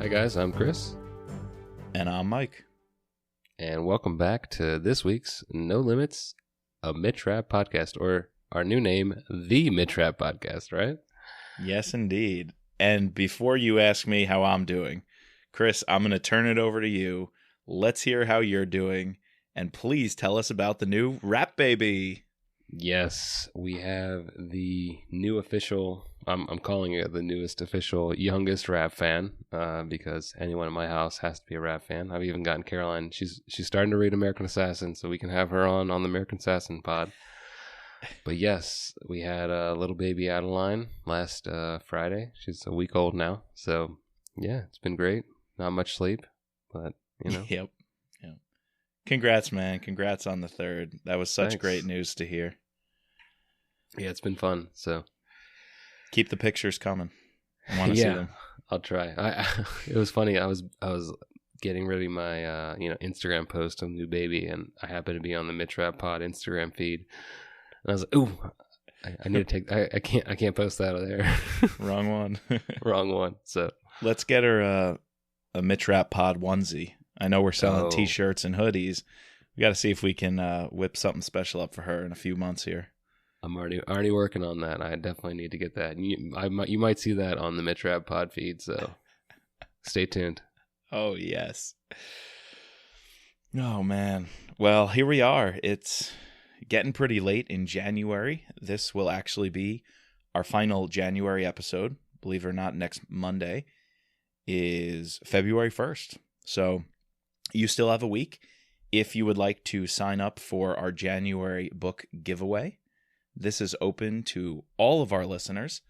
Hey guys, I'm Chris. And I'm Mike. And welcome back to this week's No Limits, a Mitch Rapp podcast, or our new name, the Mitch Rapp podcast, right? Yes, indeed. And before you ask me how I'm doing, Chris, I'm going to turn it over to you. Let's hear how you're doing. And please tell us about the new Rapp baby. Yes, we have the new official, I'm calling it the newest official, youngest Rapp fan, because anyone in my house has to be a Rapp fan. I've even gotten Caroline. She's starting to read American Assassin, so we can have her on the American Assassin pod. But yes, we had a little baby Adeline last Friday. She's a week old now. So yeah, it's been great. Not much sleep, but you know. Yep. Congrats, man. Congrats on the third. That was such Thanks. Great news to hear. Yeah, it's been fun. So keep the pictures coming. I want to see them. I'll try. It was funny. I was getting ready my Instagram post of new baby, and I happened to be on the Mitch Rapp Pod Instagram feed, and I was like, "Ooh, I need to take. I can't post that out there. Wrong one. Wrong one." So let's get her a Mitch Rapp Pod onesie. I know we're selling T-shirts and hoodies. We got to see if we can whip something special up for her in a few months here. I'm already working on that. I definitely need to get that. You might see that on the Mitch Rapp Pod feed, so stay tuned. Oh, yes. Oh, man. Well, here we are. It's getting pretty late in January. This will actually be our final January episode. Believe it or not, next Monday is February 1st. So you still have a week. If you would like to sign up for our January book giveaway, this is open to all of our listeners.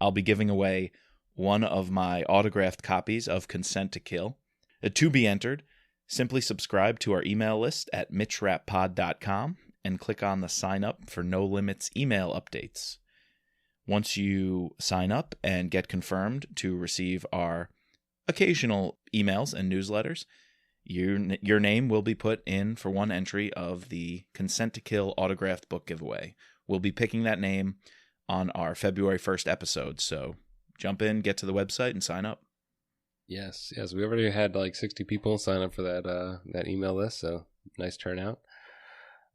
I'll be giving away one of my autographed copies of Consent to Kill. To be entered, simply subscribe to our email list at mitchrappod.com and click on the sign up for No Limits email updates. Once you sign up and get confirmed to receive our occasional emails and newsletters, your name will be put in for one entry of the Consent to Kill autographed book giveaway. We'll be picking that name on our February 1st episode, so jump in, get to the website, and sign up. Yes, we already had like 60 people sign up for that email list, so nice turnout.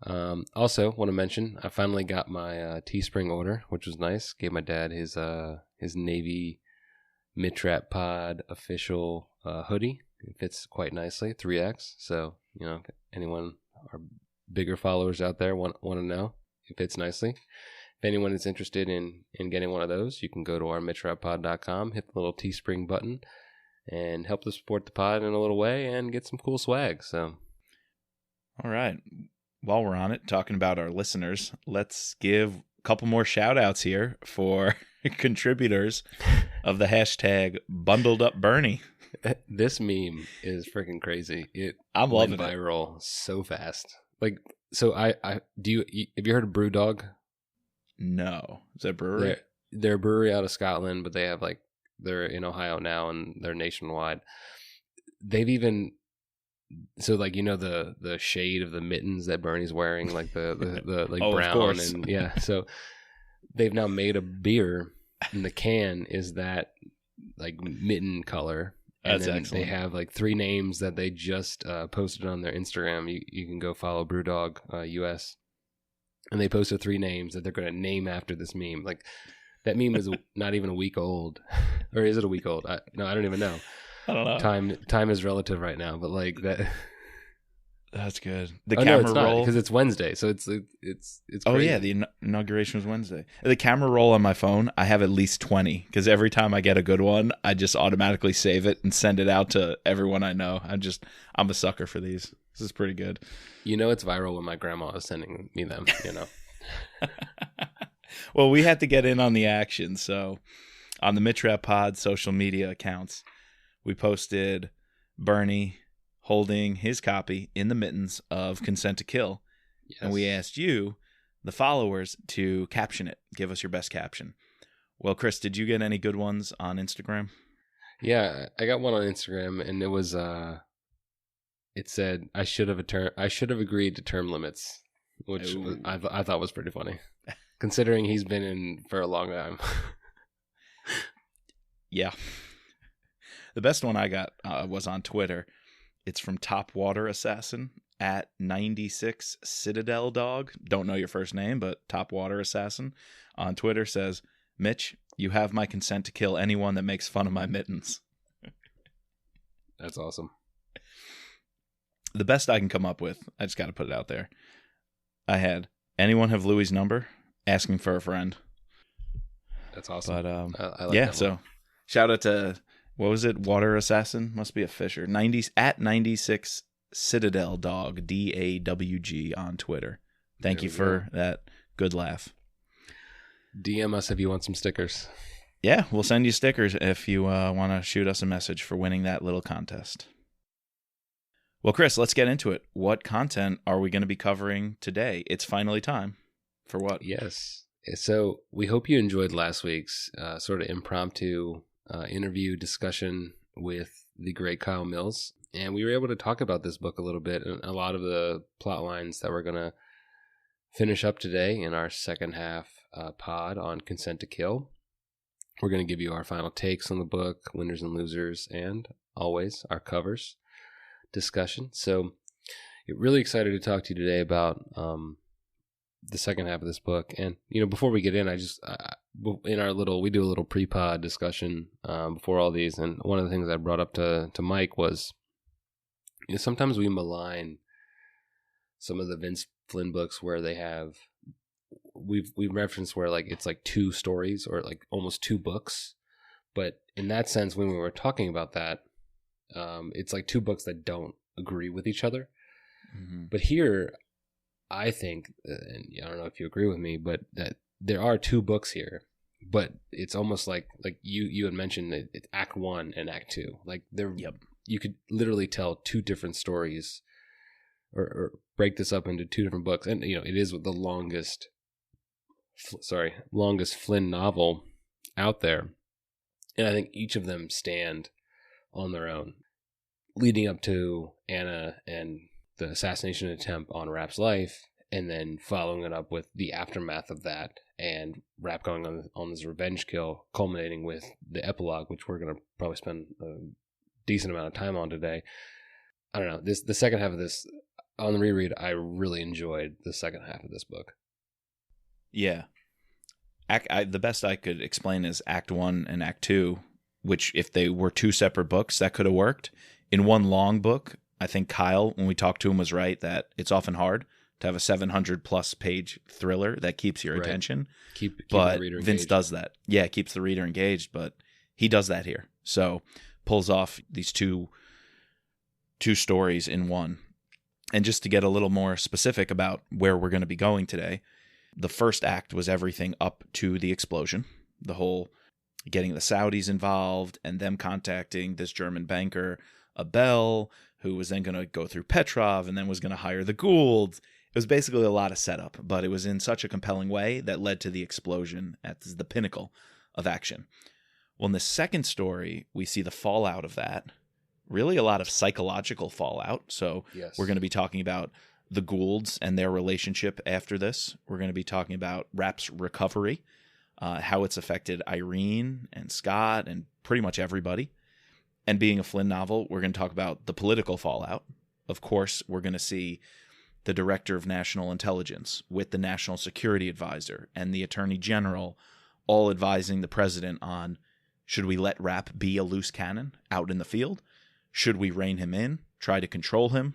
Also, want to mention, I finally got my Teespring order, which was nice. Gave my dad his Navy Mitch Rapp Pod official hoodie. It fits quite nicely, 3X. So, anyone, our bigger followers out there want to know, it fits nicely. If anyone is interested in getting one of those, you can go to our mitchrappod.com, hit the little Teespring button, and help to support the pod in a little way and get some cool swag. So, all right. While we're on it, talking about our listeners, let's give a couple more shout outs here for contributors of the hashtag Bundled Up Bernie. This meme is freaking crazy. I'm loving it. Viral so fast. Like, so have you heard of Brewdog? No. Is that a brewery? They're a brewery out of Scotland, but they have they're in Ohio now and they're nationwide. They've even, so the shade of the mittens that Bernie's wearing, like the oh, brown, of course. and yeah. So they've now made a beer, and the can is that mitten color. And That's excellent. They have 3 names that they just posted on their Instagram. You can go follow Brewdog US, and they posted 3 names that they're going to name after this meme. That meme is not even a week old, or is it a week old? No, I don't even know. I don't know. Time is relative right now, but that. That's good. The camera roll, because it's Wednesday, so it's crazy. Oh yeah, the inauguration was Wednesday. The camera roll on my phone, I have at least 20 because every time I get a good one, I just automatically save it and send it out to everyone I know. I'm a sucker for these. This is pretty good. It's viral when my grandma is sending me them. Well, we had to get in on the action, so on the Mitch Rapp Pod social media accounts, we posted Bernie holding his copy in the mittens of Consent to Kill. Yes. And we asked you, the followers, to caption it. Give us your best caption. Well, Chris, did you get any good ones on Instagram? Yeah, I got one on Instagram, and it was it said I should have agreed to term limits, which I thought was pretty funny, considering he's been in for a long time. Yeah. The best one I got was on Twitter. It's from Top Water Assassin at 96 Citadel Dog. Don't know your first name, but Top Water Assassin on Twitter says, Mitch, you have my consent to kill anyone that makes fun of my mittens. That's awesome. The best I can come up with, I just got to put it out there. I had, anyone have Louis' number? Asking for a friend. That's awesome. But I like yeah, that so one. shout out to, what was it? Water Assassin? Must be a fisher. 96 Citadel Dog, DAWG on Twitter. Thank you for that good laugh. DM us if you want some stickers. Yeah, we'll send you stickers if you want to shoot us a message for winning that little contest. Well, Chris, let's get into it. What content are we going to be covering today? It's finally time. For what? Yes. So we hope you enjoyed last week's sort of impromptu interview discussion with the great Kyle Mills. And we were able to talk about this book a little bit and a lot of the plot lines that we're going to finish up today in our second half pod on Consent to Kill. We're going to give you our final takes on the book, winners and losers, and always our covers discussion. So really excited to talk to you today about the second half of this book. And, before we get in, we do a little pre-pod discussion before all these. And one of the things I brought up to Mike was, sometimes we malign some of the Vince Flynn books where they have, we've referenced where like it's like two stories or like almost two books. But in that sense, when we were talking about that, it's like two books that don't agree with each other. Mm-hmm. But here, I think, and I don't know if you agree with me, but that there are two books here, but it's almost like you had mentioned that it's Act 1 and Act 2. Like you could literally tell two different stories or break this up into two different books. And, it is the longest Flynn novel out there. And I think each of them stand on their own, leading up to Anna and the assassination attempt on Rapp's life, and then following it up with the aftermath of that, and Rapp going on this revenge kill, culminating with the epilogue, which we're going to probably spend a decent amount of time on today. I don't know. The second half of this, on the reread, I really enjoyed the second half of this book. Yeah. The best I could explain is Act 1 and Act 2, which if they were two separate books, that could have worked. In one long book, I think Kyle, when we talked to him, was right that it's often hard to have a 700-plus page thriller that keeps your attention. Keep the reader engaged. Vince does that. Yeah, it keeps the reader engaged, but he does that here. So pulls off these two stories in one. And just to get a little more specific about where we're going to be going today, the first act was everything up to the explosion, the whole getting the Saudis involved and them contacting this German banker, Abel, who was then going to go through Petrov and then was going to hire the Gould. It was basically a lot of setup, but it was in such a compelling way that led to the explosion at the pinnacle of action. Well, in the second story, we see the fallout of that, really a lot of psychological fallout. So We're going to be talking about the Goulds and their relationship after this. We're going to be talking about Rapp's recovery, how it's affected Irene and Scott and pretty much everybody. And being a Flynn novel, we're going to talk about the political fallout. Of course, we're going to see the Director of National Intelligence with the National Security Advisor and the Attorney General all advising the president on, should we let Rapp be a loose cannon out in the field? Should we rein him in, try to control him?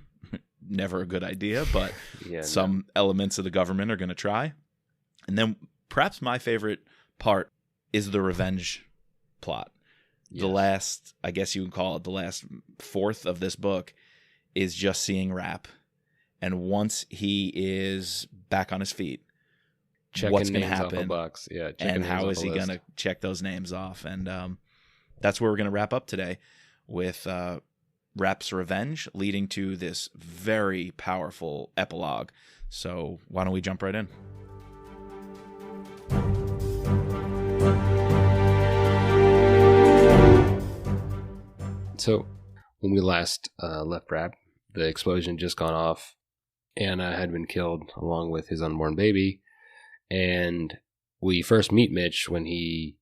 Never a good idea, but some elements of the government are going to try. And then perhaps my favorite part is the revenge plot. Yes. The last, I guess you would call it the last fourth of this book, is just seeing Rapp. And once he is back on his feet, what's going to happen? Off a box. Yeah, and how is he going to check those names off? And that's where we're going to wrap up today with Rapp's revenge, leading to this very powerful epilogue. So why don't we jump right in? So when we last left Rapp, the explosion just gone off. Anna had been killed along with his unborn baby. And we first meet Mitch when he,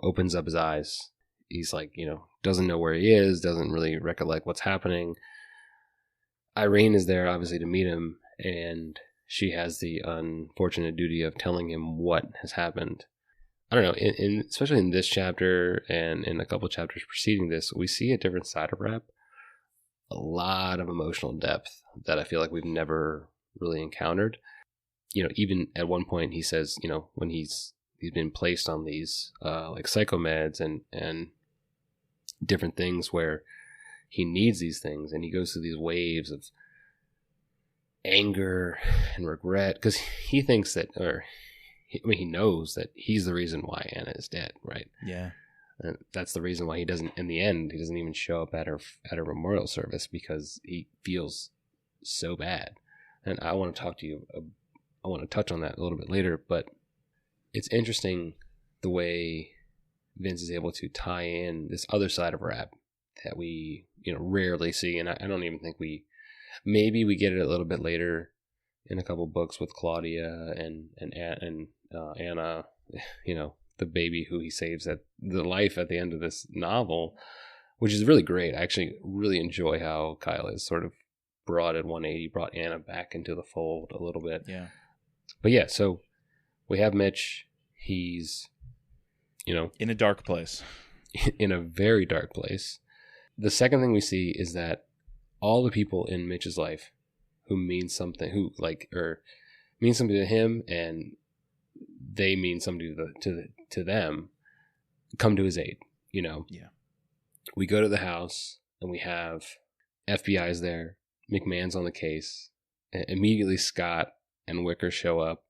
opens up his eyes. He's like, doesn't know where he is, doesn't really recollect what's happening. Irene is there, obviously, to meet him, and she has the unfortunate duty of telling him what has happened. I don't know, especially in this chapter and in a couple of chapters preceding this, we see a different side of Rapp. A lot of emotional depth that I feel like we've never really encountered. Even at one point he says, when he's been placed on these like psychomeds and different things where he needs these things, and he goes through these waves of anger and regret because he thinks that, he knows that he's the reason why Anna is dead, right? Yeah. And that's the reason why he doesn't even show up at her memorial service, because he feels so bad. And I want to talk to you, I want to touch on that a little bit later, but it's interesting the way Vince is able to tie in this other side of Rapp that we, rarely see. And I don't even think maybe we get it a little bit later in a couple books with Claudia and Anna, the baby who he saves at the life at the end of this novel, which is really great. I actually really enjoy how Kyle has sort of brought Anna back into the fold a little bit. Yeah. But yeah, so we have Mitch. He's, in a dark place. In a very dark place. The second thing we see is that all the people in Mitch's life who mean something, mean something to him, and they mean something to them, come to his aid. Yeah. We go to the house and we have FBI's there. McMahon's on the case. Immediately Scott and Wicker show up,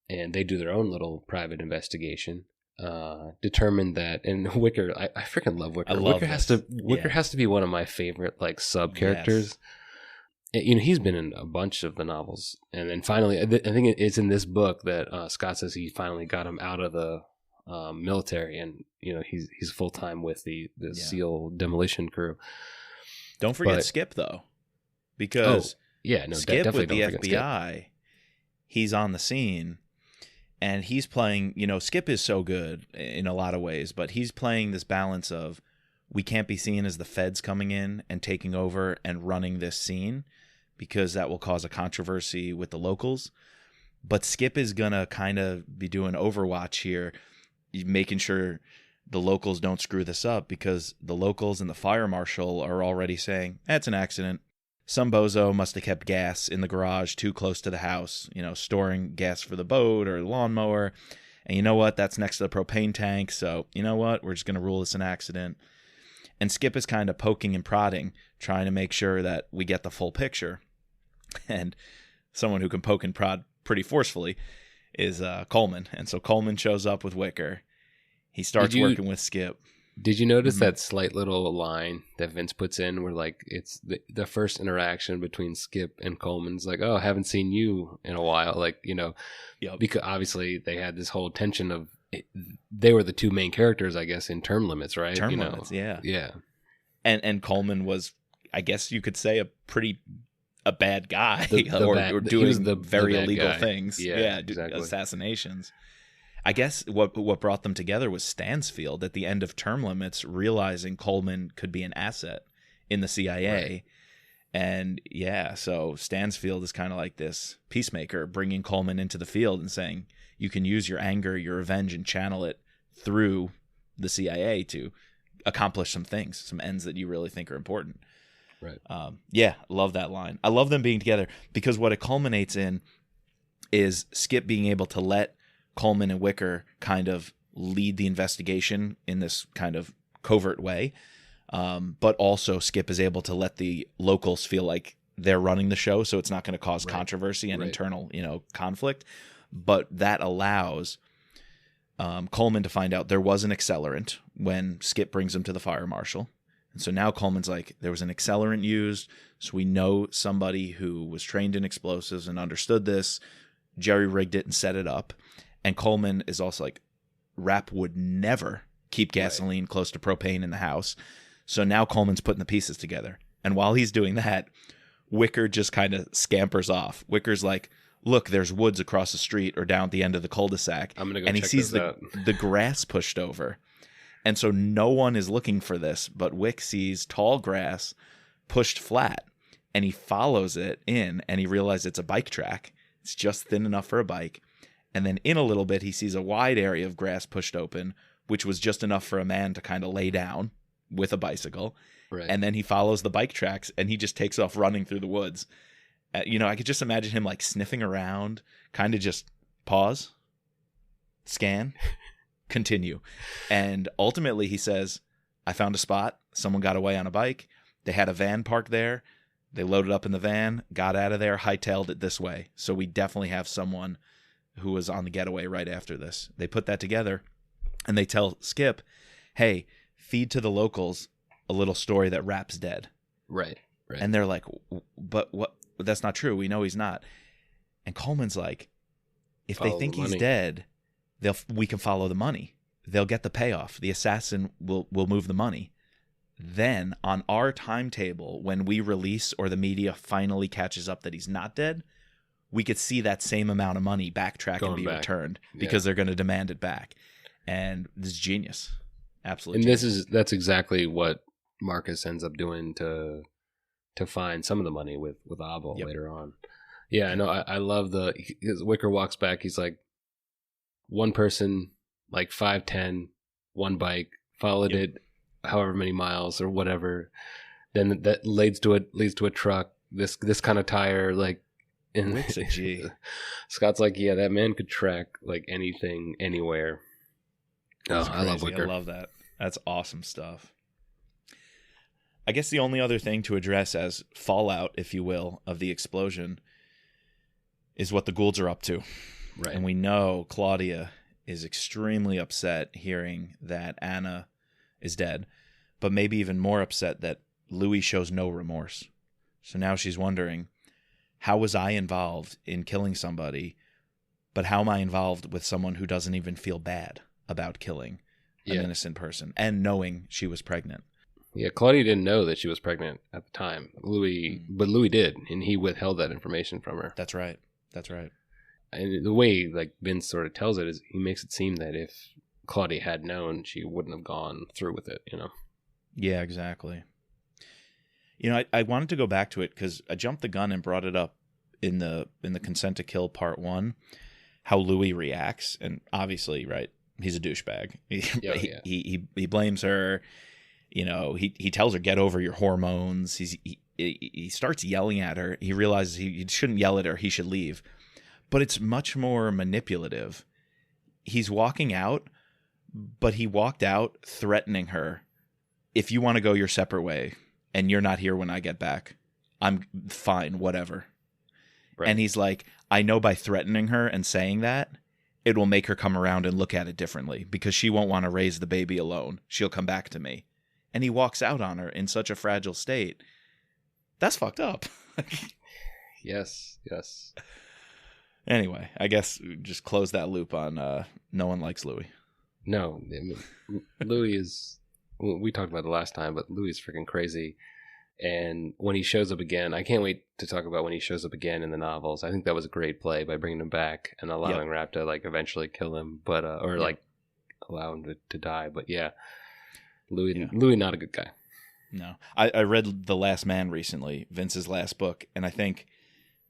and they do their own little private investigation. Determined that, and Wicker, I freaking love Wicker. Wicker has to be one of my favorite sub characters. Yes. He's been in a bunch of the novels, and then finally, I think it's in this book that Scott says he finally got him out of the military, and he's full time with the SEAL demolition crew. Don't forget Skip though, because Skip with the FBI, he's on the scene. And he's playing, Skip is so good in a lot of ways, but he's playing this balance of, we can't be seen as the feds coming in and taking over and running this scene, because that will cause a controversy with the locals. But Skip is going to kind of be doing Overwatch here, making sure the locals don't screw this up, because the locals and the fire marshal are already saying, it's an accident. Some bozo must have kept gas in the garage too close to the house, storing gas for the boat or the lawnmower. And you know what? That's next to the propane tank. So you know what? We're just going to rule this an accident. And Skip is kind of poking and prodding, trying to make sure that we get the full picture. And someone who can poke and prod pretty forcefully is Coleman. And so Coleman shows up with Wicker. He starts working with Skip. Did you notice that slight little line that Vince puts in where it's the first interaction between Skip and Coleman's like, oh, I haven't seen you in a while. Yep. Because obviously they had this whole tension of they were the two main characters, I guess, in Term Limits, right? Term Limits, yeah. Yeah. And Coleman was, I guess you could say, a bad guy or doing the very illegal guy. Things. Yeah, exactly. Assassinations. I guess what brought them together was Stansfield at the end of Term Limits realizing Coleman could be an asset in the CIA. Right. And so Stansfield is kind of like this peacemaker, bringing Coleman into the field and saying, you can use your anger, your revenge, and channel it through the CIA to accomplish some things, some ends that you really think are important. Right. Love that line. I love them being together, because what it culminates in is Skip being able to let Coleman and Wicker kind of lead the investigation in this kind of covert way. But also Skip is able to let the locals feel like they're running the show, so it's not going to cause controversy and internal, conflict. But that allows Coleman to find out there was an accelerant when Skip brings him to the fire marshal. And so now Coleman's like, there was an accelerant used, so we know somebody who was trained in explosives and understood this, jerry-rigged it and set it up. And Coleman is also like, Rapp would never keep gasoline close to propane in the house. So now Coleman's putting the pieces together. And while he's doing that, Wicker just kind of scampers off. Wicker's like, look, there's woods across the street or down at the end of the cul-de-sac. I'm going to go and check he sees this out. the grass pushed over. And so no one is looking for this, but Wick sees tall grass pushed flat, and he follows it in, and he realizes it's a bike track. It's just thin enough for a bike. And then in a little bit, he sees a wide area of grass pushed open, which was just enough for a man to kind of lay down with a bicycle. Right. And then he follows the bike tracks, and he just takes off running through the woods. I could just imagine him like sniffing around, kind of just pause, scan, continue. And ultimately he says, I found a spot. Someone got away on a bike. They had a van parked there. They loaded up in the van, got out of there, hightailed it this way. So we definitely have someone who was on the getaway right after this. They put that together, and they tell Skip, hey, feed to the locals a little story that Rapp's dead. Right. And they're like, but what? That's not true. We know he's not. And Coleman's like, if they think he's dead, we can follow the money. They'll get the payoff. The assassin will move the money. Then on our timetable, when we release or the media finally catches up that he's not dead, we could see that same amount of money backtrack and be returned because they're going to demand it back. And this is genius. Absolutely. And that's exactly what Marcus ends up doing to find some of the money with Abel later on. Yeah, I know. I love Wicker walks back. He's like, one person, like 5'10", one bike, followed it however many miles or whatever. Then that leads to a truck. This kind of tire, like, and Wick's a G. Scott's like, yeah, that man could track like anything, anywhere. Oh, I love Wicker. I love that. That's awesome stuff. I guess the only other thing to address as fallout, if you will, of the explosion is what the Goulds are up to. Right. And we know Claudia is extremely upset hearing that Anna is dead, but maybe even more upset that Louis shows no remorse. So now she's wondering, how was I involved in killing somebody, but how am I involved with someone who doesn't even feel bad about killing an innocent person and knowing she was pregnant? Yeah, Claudia didn't know that she was pregnant at the time. But Louis did, and he withheld that information from her. That's right. And the way like Vince sort of tells it is he makes it seem that if Claudia had known, she wouldn't have gone through with it, you know? Yeah, exactly. You know, I wanted to go back to it because I jumped the gun and brought it up in the Consent to Kill Part 1, how Louis reacts. And obviously, right, he's a douchebag. He blames her. You know, he tells her, get over your hormones. He starts yelling at her. He realizes he shouldn't yell at her. He should leave. But it's much more manipulative. He's walking out, but he walked out threatening her. If you want to go your separate way and you're not here when I get back, I'm fine, whatever. Right. And he's like, I know by threatening her and saying that, it will make her come around and look at it differently because she won't want to raise the baby alone. She'll come back to me. And he walks out on her in such a fragile state. That's fucked up. Yes. Anyway, I guess just close that loop on no one likes Louis. No, I mean, Louis is... We talked about it last time, but Louis is freaking crazy. And when he shows up again, I can't wait to talk about when he shows up again in the novels. I think that was a great play by bringing him back and allowing Rapp to like eventually kill him, but like allow him to die. But yeah. Louis, not a good guy. No. I read The Last Man recently, Vince's last book, and I think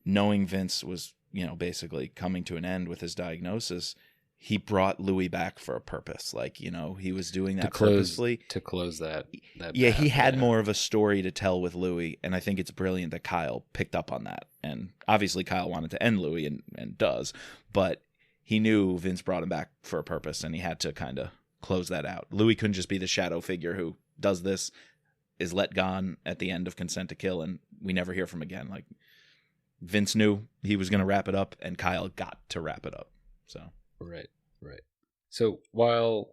knowing Vince was, basically coming to an end with his diagnosis, he brought Louis back for a purpose. Like, he was doing that purposely. To close that he had more of a story to tell with Louis, and I think it's brilliant that Kyle picked up on that. And obviously Kyle wanted to end Louis and does, but he knew Vince brought him back for a purpose, and he had to kind of close that out. Louis couldn't just be the shadow figure who does this, is let gone at the end of Consent to Kill, and we never hear from again. Like, Vince knew he was going to wrap it up, and Kyle got to wrap it up. So right. So while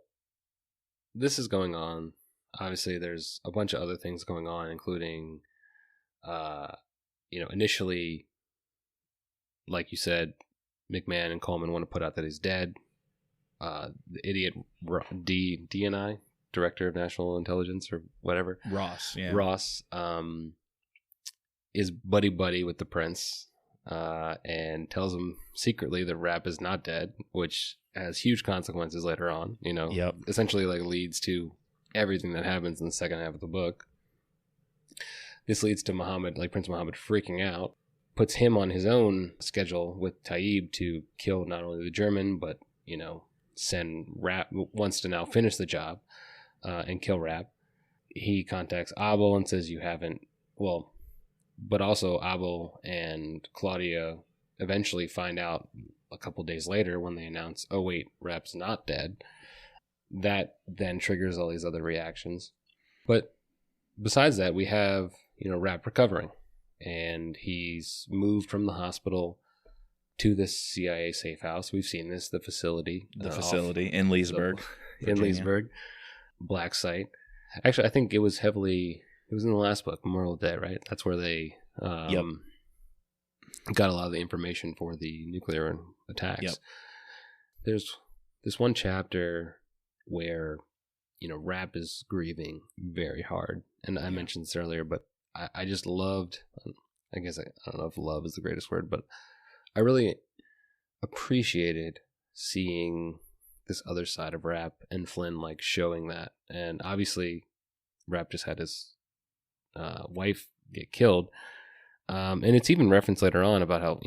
this is going on, obviously there's a bunch of other things going on, including, initially, like you said, McMahon and Coleman want to put out that he's dead. The idiot DNI, Director of National Intelligence or whatever, Ross is buddy with the prince, and tells him secretly that Rapp is not dead, which has huge consequences later on, Yep. essentially like leads to everything that happens in the second half of the book. This leads to Muhammad, like Prince Muhammad, freaking out, puts him on his own schedule with Taib to kill not only the German, but, send Rapp, wants to now finish the job and kill Rapp. He contacts Abel and says, but also Abel and Claudia eventually find out a couple days later when they announce, oh wait, Rapp's not dead. That then triggers all these other reactions. But besides that, we have, Rapp recovering, and he's moved from the hospital to this CIA safe house. We've seen this, the facility. In Leesburg. In Leesburg. Black site. Actually, I think it was in the last book, Memorial Day, right? That's where they got a lot of the information for the nuclear attacks. Yep. There's this one chapter where, Rapp is grieving very hard. And I mentioned this earlier, but I just loved, I guess I don't know if love is the greatest word, but I really appreciated seeing this other side of Rapp and Flynn like showing that. And obviously Rapp just had his wife get killed. And it's even referenced later on about how,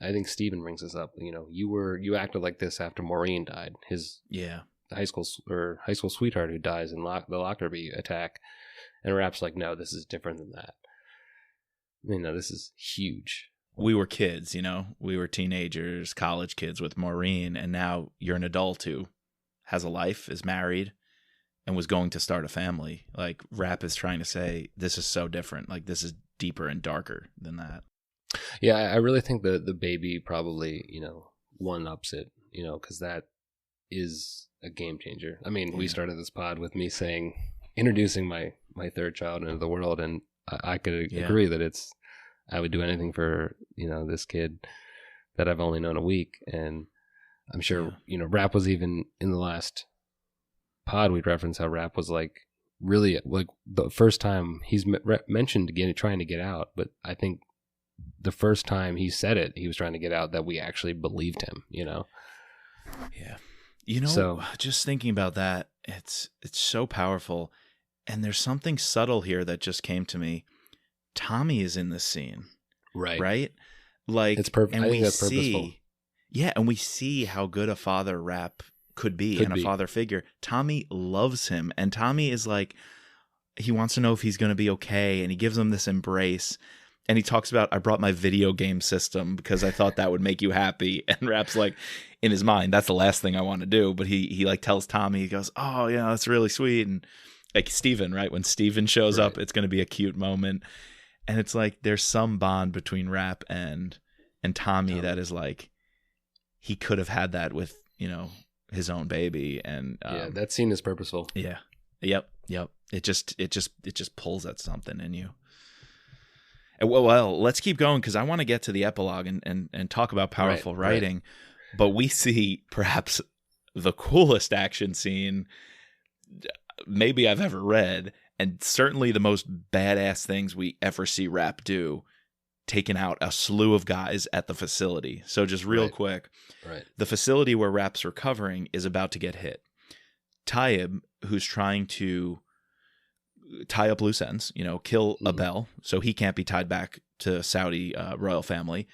I think Stephen brings this up, you acted like this after Maureen died. His high school sweetheart who dies in the Lockerbie attack. And Rapp's like, no, this is different than that. This is huge. We were kids, we were teenagers, college kids with Maureen, and now you're an adult who has a life, is married, and was going to start a family. Like, Rapp is trying to say, this is so different. Like, this is deeper and darker than that. Yeah, I really think the baby probably, one-ups it, because that is a game changer. I mean, we started this pod with me introducing my third child into the world, and I could agree that I would do anything for, this kid that I've only known a week. And I'm sure, Rapp was even in the last pod, we'd reference how Rapp was like really like the first time he's mentioned trying to get out. But I think the first time he said it, he was trying to get out, that we actually believed him, Yeah. So just thinking about that, it's so powerful. And there's something subtle here that just came to me. Tommy is in this scene. Right? Like, it's perfect. And I think that's purposeful. Yeah, and we see how good a father Rapp could be a father figure. Tommy loves him, and Tommy is like, he wants to know if he's going to be okay, and he gives him this embrace. And he talks about, I brought my video game system because I thought that would make you happy. And Rapp's like, in his mind, that's the last thing I want to do. But he like tells Tommy, he goes, oh, yeah, that's really sweet. And like Steven, right? When Steven shows up, it's going to be a cute moment. And it's like, there's some bond between Rapp and Tommy that is like, he could have had that with, his own baby. And that scene is purposeful. Yeah. Yep. It just pulls at something in you. Well, let's keep going, because I want to get to the epilogue and talk about powerful writing. Right. But we see perhaps the coolest action scene maybe I've ever read, and certainly the most badass things we ever see Rapp do, taking out a slew of guys at the facility. So just real quick, the facility where Rapp's recovering is about to get hit. Taib, who's trying to tie up loose ends, kill Abel, so he can't be tied back to Saudi royal family,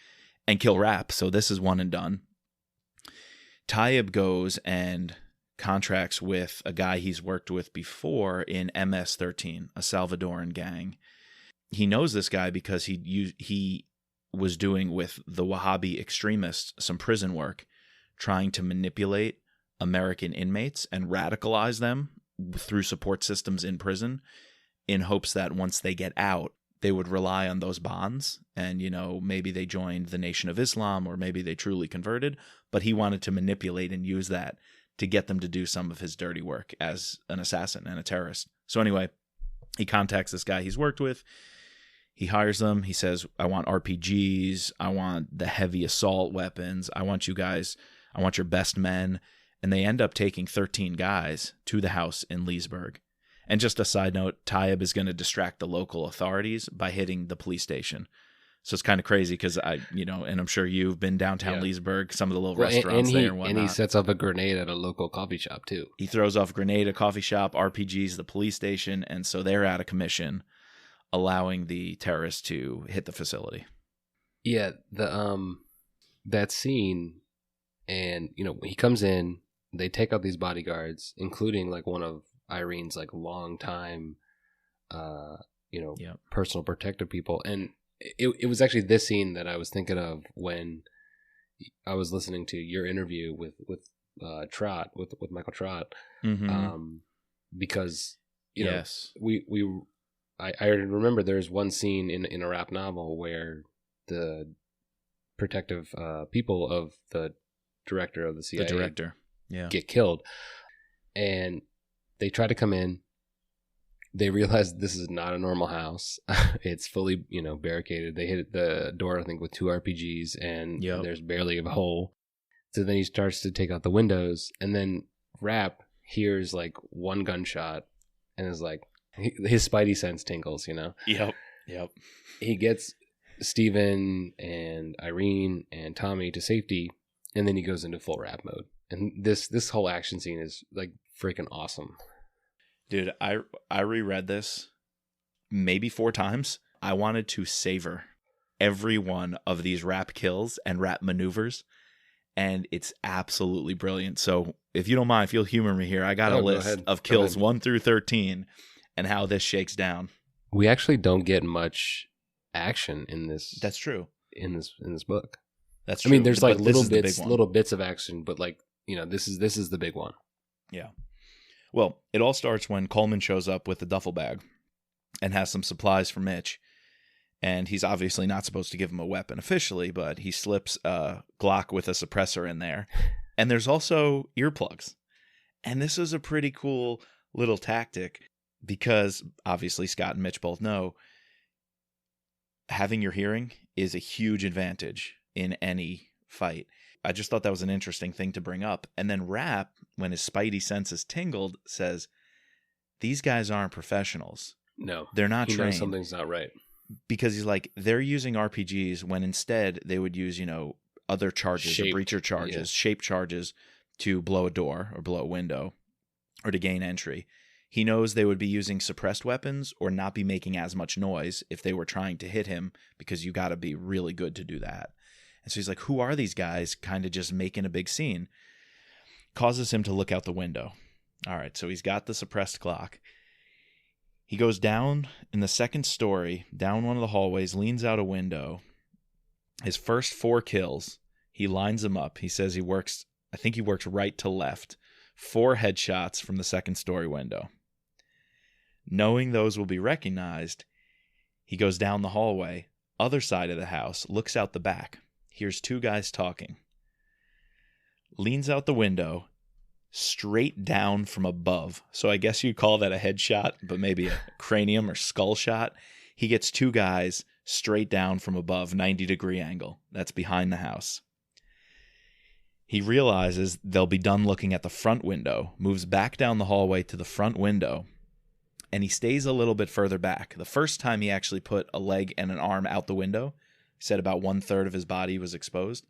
and kill Rapp, so this is one and done. Taib goes and contracts with a guy he's worked with before in MS-13, a Salvadoran gang. He knows this guy because he was doing with the Wahhabi extremists some prison work, trying to manipulate American inmates and radicalize them through support systems in prison, in hopes that once they get out, they would rely on those bonds and, maybe they joined the Nation of Islam, or maybe they truly converted, but he wanted to manipulate and use that to get them to do some of his dirty work as an assassin and a terrorist. So anyway, he contacts this guy he's worked with. He hires them. He says, I want RPGs. I want the heavy assault weapons. I want your best men. And they end up taking 13 guys to the house in Leesburg. And just a side note, Taib is going to distract the local authorities by hitting the police station. So it's kind of crazy because and I'm sure you've been downtown Leesburg, some of the little restaurants there and whatnot. And he sets off a grenade at a local coffee shop too. He throws off a grenade at a coffee shop, RPGs the police station, and so they're out of commission, allowing the terrorists to hit the facility. Yeah, that scene, and he comes in, they take out these bodyguards, including like one of Irene's like long time personal protective people. And it was actually this scene that I was thinking of when I was listening to your interview with Trott, with Michael Trott. Mm-hmm. Because yes, I remember there's one scene in a Rapp novel where the protective people of the director of the CIA get killed, and they try to come in. They realize this is not a normal house. It's fully, barricaded. They hit the door, I think, with 2 RPGs, and there's barely a hole. So then he starts to take out the windows, and then Rapp hears like one gunshot, and is like, his spidey sense tingles, Yep. He gets Steven and Irene and Tommy to safety, and then he goes into full Rapp mode. And this whole action scene is like freaking awesome. Dude, I reread this maybe 4 times. I wanted to savor every one of these Rapp kills and Rapp maneuvers, and it's absolutely brilliant. So if you don't mind, if you'll humor me here, I got a list of kills 1 through 13 and how this shakes down. We actually don't get much action in this. That's true. In this book. That's true. I mean, there's like little bits of action, but like, this is the big one. Yeah. Well, it all starts when Coleman shows up with a duffel bag and has some supplies for Mitch. And he's obviously not supposed to give him a weapon officially, but he slips a Glock with a suppressor in there. And there's also earplugs. And this is a pretty cool little tactic because obviously Scott and Mitch both know having your hearing is a huge advantage in any fight. I just thought that was an interesting thing to bring up. And then Rapp, when his spidey senses tingled, says, these guys aren't professionals. No. They're not trained. Knows something's not right. Because he's like, they're using RPGs when instead they would use, other charges, or breacher charges, shape charges to blow a door or blow a window or to gain entry. He knows they would be using suppressed weapons or not be making as much noise if they were trying to hit him, because you got to be really good to do that. And so he's like, who are these guys kind of just making a big scene? Causes him to look out the window. All right, so he's got the suppressed clock. He goes down in the second story, down one of the hallways, leans out a window. His first 4 kills, he lines them up. He says he works right to left. 4 headshots from the second story window. Knowing those will be recognized, he goes down the hallway, other side of the house, looks out the back. Here's 2 guys talking. Leans out the window, straight down from above. So I guess you'd call that a headshot, but maybe a cranium or skull shot. He gets 2 guys straight down from above, 90-degree angle. That's behind the house. He realizes they'll be done looking at the front window, moves back down the hallway to the front window, and he stays a little bit further back. The first time he actually put a leg and an arm out the window, he said about 1/3 of his body was exposed.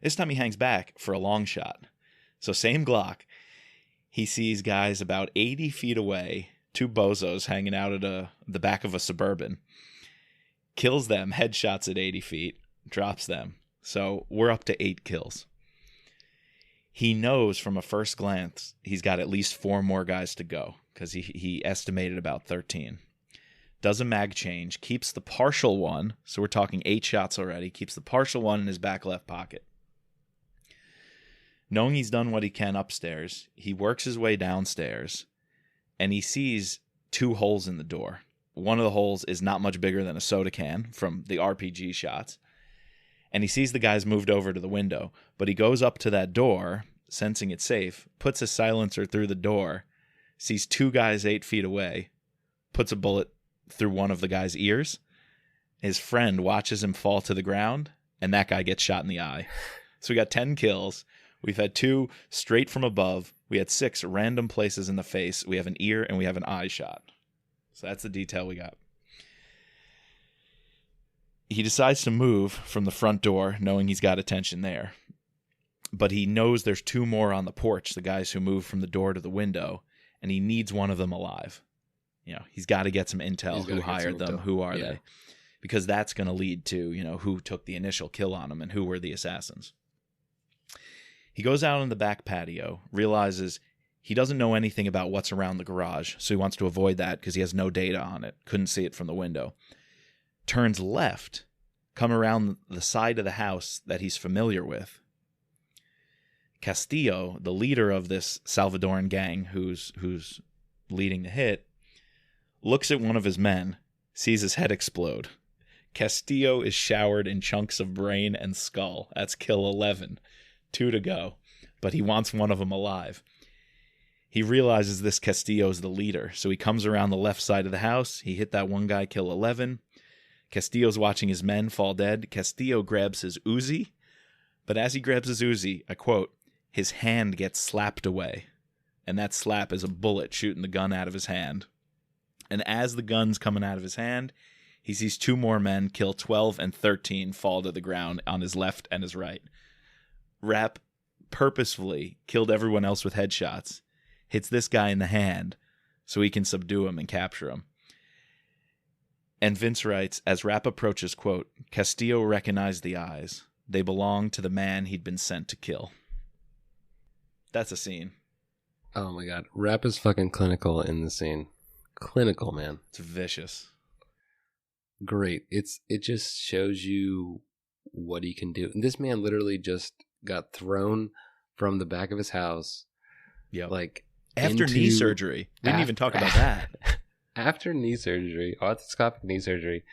This time he hangs back for a long shot. So same Glock. He sees guys about 80 feet away, 2 bozos hanging out at the back of a Suburban. Kills them, headshots at 80 feet, drops them. So we're up to 8 kills. He knows from a first glance he's got at least 4 more guys to go because he estimated about 13. Does a mag change, keeps the partial one, so we're talking 8 shots already, keeps the partial one in his back left pocket. Knowing he's done what he can upstairs, he works his way downstairs, and he sees 2 holes in the door. One of the holes is not much bigger than a soda can from the RPG shots, and he sees the guys moved over to the window, but he goes up to that door, sensing it's safe, puts a silencer through the door, sees 2 guys 8 feet away, puts a bullet through one of the guy's ears. His friend watches him fall to the ground, and that guy gets shot in the eye. So we got 10 kills. We've had 2 straight from above. We had 6 random places in the face. We have an ear and we have an eye shot. So that's the detail we got. He decides to move from the front door, knowing he's got attention there. But he knows there's 2 more on the porch, the guys who moved from the door to the window, and he needs one of them alive. He's got to get some intel. Who hired them? Who are they? Because that's going to lead to, who took the initial kill on him and who were the assassins. He goes out on the back patio, realizes he doesn't know anything about what's around the garage, so he wants to avoid that because he has no data on it. Couldn't see it from the window. Turns left, come around the side of the house that he's familiar with. Castillo, the leader of this Salvadoran gang who's leading the hit, looks at one of his men, sees his head explode. Castillo is showered in chunks of brain and skull. That's kill 11. 2 to go. But he wants one of them alive. He realizes this Castillo is the leader, so he comes around the left side of the house. He hit that one guy, kill 11. Castillo's watching his men fall dead. Castillo grabs his Uzi, but as he grabs his Uzi, I quote, his hand gets slapped away. And that slap is a bullet shooting the gun out of his hand. And as the gun's coming out of his hand, he sees 2 more men, kill 12 and 13, fall to the ground on his left and his right. Rapp purposefully killed everyone else with headshots, hits this guy in the hand so he can subdue him and capture him. And Vince writes, as Rapp approaches, quote, Castillo recognized the eyes. They belonged to the man he'd been sent to kill. That's a scene. Oh my god. Rapp is fucking clinical in the scene. Clinical, man. It's vicious. Great. It just shows you what he can do. And this man literally just got thrown from the back of his house. Yeah. Like after knee surgery. We didn't even talk about that. After knee surgery, arthroscopic knee surgery,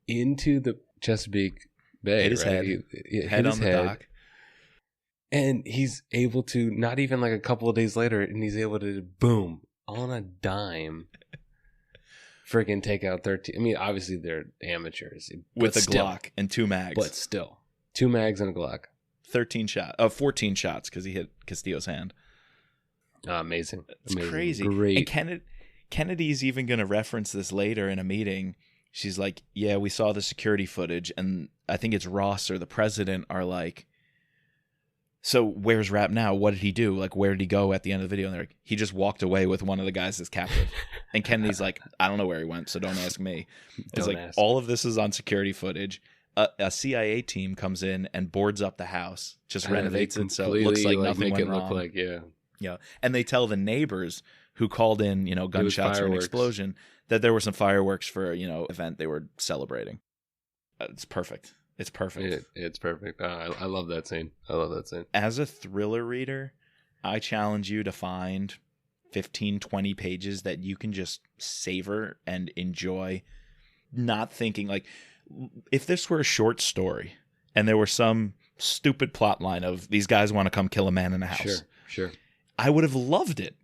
into the Chesapeake Bay. Hit his head. Head on the dock. And he's able to, not even like a couple of days later, and he's able to, boom, on a dime, freaking take out 13. I mean, obviously they're amateurs. With a Glock and 2 mags. But still. 2 mags and a Glock. 14 shots because he hit Castillo's hand. Amazing. It's amazing. Crazy. Great. And Kennedy's even going to reference this later in a meeting. She's like, yeah, we saw the security footage, and I think it's Ross or the president are like, so where's Rapp now? What did he do? Like, where did he go at the end of the video? And they're like, he just walked away with one of the guys that's captive. And Kennedy's like, I don't know where he went, so don't ask me. It's like, all of this is on security footage. A CIA team comes in and boards up the house, just renovates it so it looks like nothing went wrong. Look like, yeah. And they tell the neighbors who called in, gunshots or an explosion, that there were some fireworks for, event they were celebrating. It's perfect. It's perfect. It's perfect. I love that scene. As a thriller reader, I challenge you to find 15, 20 pages that you can just savor and enjoy, not thinking like, if this were a short story and there were some stupid plot line of these guys want to come kill a man in a house. Sure. I would have loved it.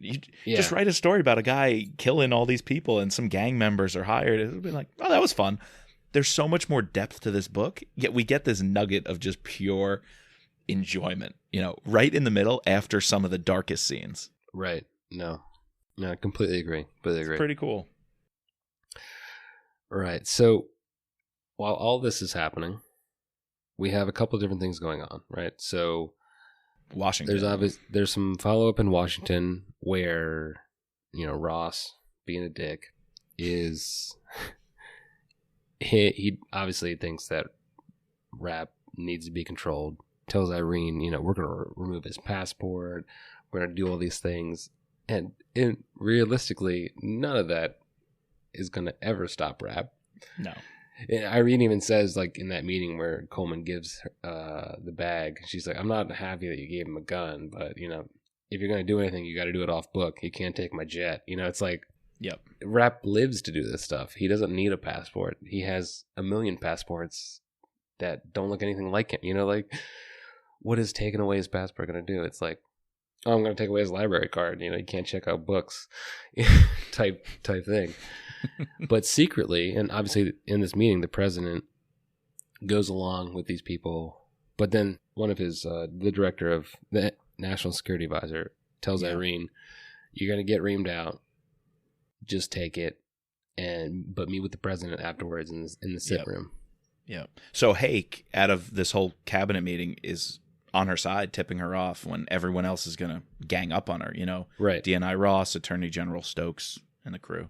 Just write a story about a guy killing all these people and some gang members are hired. It would be like, oh, that was fun. There's so much more depth to this book, yet we get this nugget of just pure enjoyment, right in the middle after some of the darkest scenes. Right. No, I completely agree. It's pretty cool. Right. So while all this is happening, we have a couple of different things going on, right? So Washington. There's some follow-up in Washington where, Ross, being a dick, is... He obviously thinks that Rapp needs to be controlled. Tells Irene, we're going to remove his passport. We're going to do all these things. And realistically, none of that is going to ever stop Rapp. No. And Irene even says, like, in that meeting where Coleman gives the bag, she's like, I'm not happy that you gave him a gun, but, if you're going to do anything, you got to do it off book. You can't take my jet. It's like, yep. Rapp lives to do this stuff. He doesn't need a passport. He has a million passports that don't look anything like him. Like, what is taking away his passport going to do? It's like, oh, I'm going to take away his library card. You can't check out books type thing. But secretly, and obviously in this meeting, the president goes along with these people. But then one of his, the director of the National Security Advisor tells Irene, you're going to get reamed out. Just take it, but meet with the president afterwards in the sit room. Yeah. So Hake, out of this whole cabinet meeting, is on her side, tipping her off when everyone else is going to gang up on her, Right. DNI Ross, Attorney General Stokes, and the crew.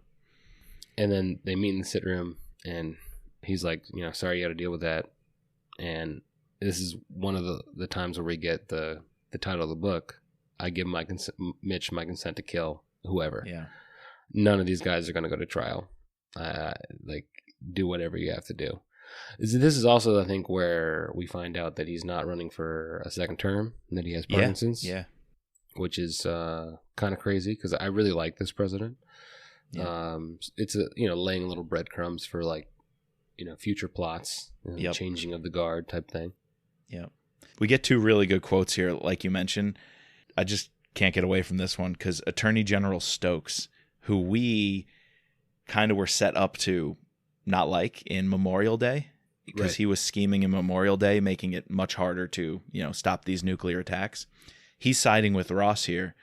And then they meet in the sit room, and he's like, sorry you got to deal with that. And this is one of the times where we get the title of the book. I give Mitch my consent to kill whoever. Yeah. None of these guys are going to go to trial. Do whatever you have to do. This is also, I think, where we find out that he's not running for a second term, and that he has Parkinson's. Yeah. Which is kind of crazy because I really like this president. Yeah. It's laying little breadcrumbs for future plots, changing of the guard type thing. Yeah. We get two really good quotes here, like you mentioned. I just can't get away from this one because Attorney General Stokes, who we kind of were set up to not like in Memorial Day, because he was scheming in Memorial Day, making it much harder to, stop these nuclear attacks. He's siding with Ross here,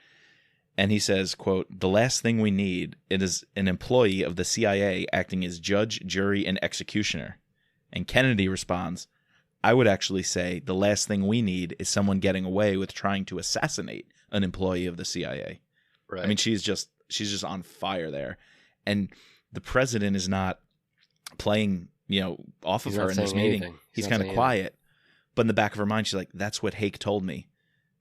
and he says, quote, "The last thing we need is an employee of the CIA acting as judge, jury, and executioner." And Kennedy responds, "I would actually say the last thing we need is someone getting away with trying to assassinate an employee of the CIA." Right. I mean, she's just on fire there. And the president is not playing, off of her in this meeting. He's kind of quiet. But in the back of her mind, she's like, that's what Hake told me.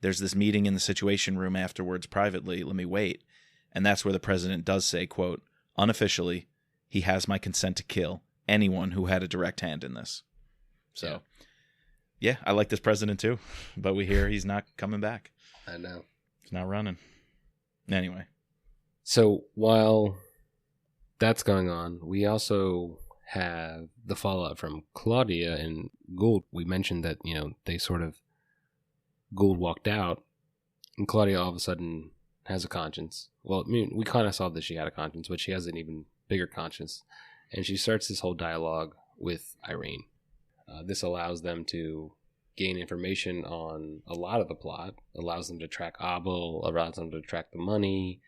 There's this meeting in the Situation Room afterwards privately. Let me wait. And that's where the president does say, quote, "Unofficially, he has my consent to kill anyone who had a direct hand in this." So, yeah, I like this president too. But we hear he's not coming back. I know. He's not running. Anyway. So while that's going on, we also have the fallout from Claudia and Gould. We mentioned that, they sort of, Gould walked out, and Claudia all of a sudden has a conscience. Well, I mean, we kind of saw that she had a conscience, but she has an even bigger conscience. And she starts this whole dialogue with Irene. This allows them to gain information on a lot of the plot, allows them to track Abel, allows them to track the money.